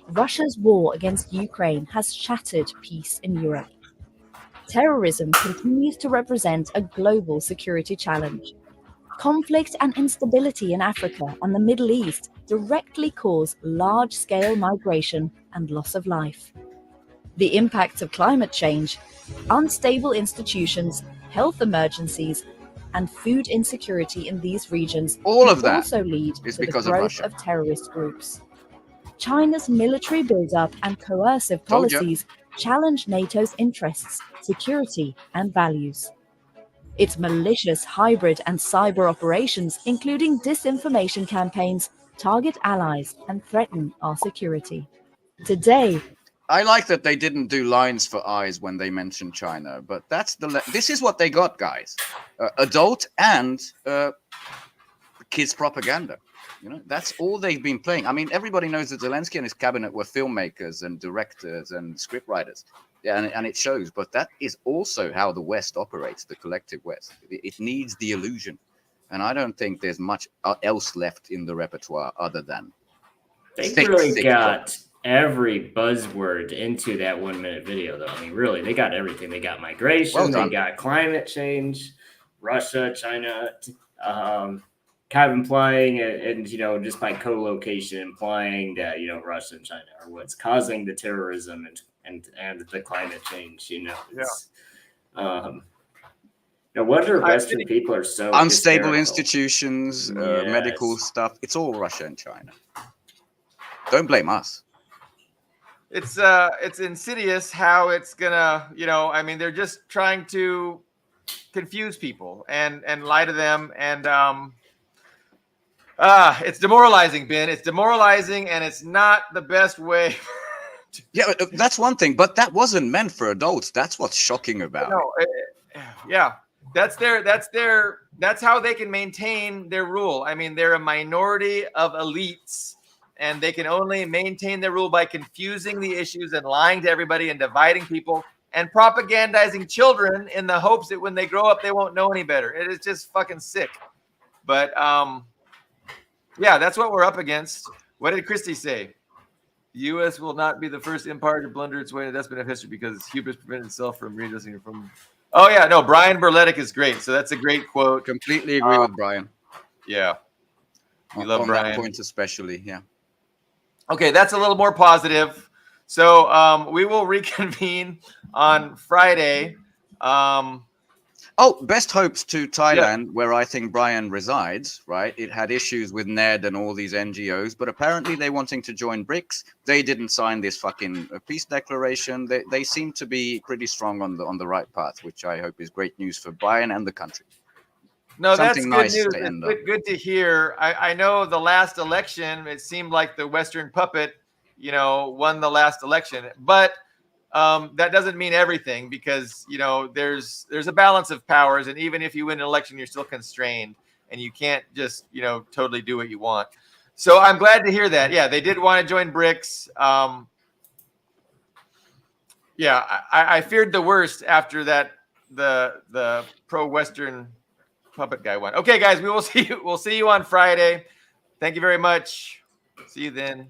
Russia's war against Ukraine has shattered peace in Europe. Terrorism continues to represent a global security challenge. Conflict and instability in Africa and the Middle East directly cause large-scale migration and loss of life. The impacts of climate change, unstable institutions, health emergencies, and food insecurity in these regions also lead to the growth of terrorist groups. China's military buildup and coercive policies challenge NATO's interests, security, and values. Its malicious hybrid and cyber operations, including disinformation campaigns, target allies and threaten our security. Today, I like that they didn't do lines for eyes when they mentioned China, but this is what they got, guys. Adult and kids propaganda. That's all they've been playing. I mean, everybody knows that Zelensky and his cabinet were filmmakers and directors and scriptwriters. Yeah, and it shows. But that is also how the West operates, the collective West. It needs the illusion. And I don't think there's much else left in the repertoire other than they really got every buzzword into that 1 minute video, though. I mean, really, they got everything. They got migration, they got climate change, Russia, China. kind of implying, and just by co-location, implying that Russia and China are what's causing the terrorism and the climate change. It's, no wonder Western people are so unstable hysterical. institutions, medical Yes. stuff. It's all Russia and China. Don't blame us. It's insidious how it's gonna, I mean, they're just trying to confuse people and lie to them, and it's demoralizing, Ben. It's demoralizing, and it's not the best way. Yeah, that's one thing, but that wasn't meant for adults. That's what's shocking about it. Yeah, that's how they can maintain their rule. I mean, they're a minority of elites, and they can only maintain their rule by confusing the issues and lying to everybody and dividing people and propagandizing children in the hopes that when they grow up, they won't know any better. It is just fucking sick. But yeah, that's what we're up against. What did Christie say? The U.S. will not be the first empire to blunder its way into despot of history because hubris prevented itself from readjusting from. Oh yeah, no, Brian Berletic is great. So that's a great quote. Completely agree with Brian. Yeah, we love on Brian. that point especially. Yeah. Okay, that's a little more positive. So we will reconvene on Friday. Best hopes to Thailand, where I think Brian resides, right? It had issues with Ned and all these NGOs, but apparently they're wanting to join BRICS. They didn't sign this fucking peace declaration. They seem to be pretty strong on the right path, which I hope is great news for Brian and the country. No, Something that's nice good to news. end It's good to hear. I know the last election, it seemed like the Western puppet, won the last election, but that doesn't mean everything because there's a balance of powers, and even if you win an election, you're still constrained, and you can't just totally do what you want. So I'm glad to hear that. Yeah, they did want to join BRICS. Yeah, I feared the worst after that the pro-Western puppet guy won. Okay, guys, we'll see you on Friday. Thank you very much. See you then.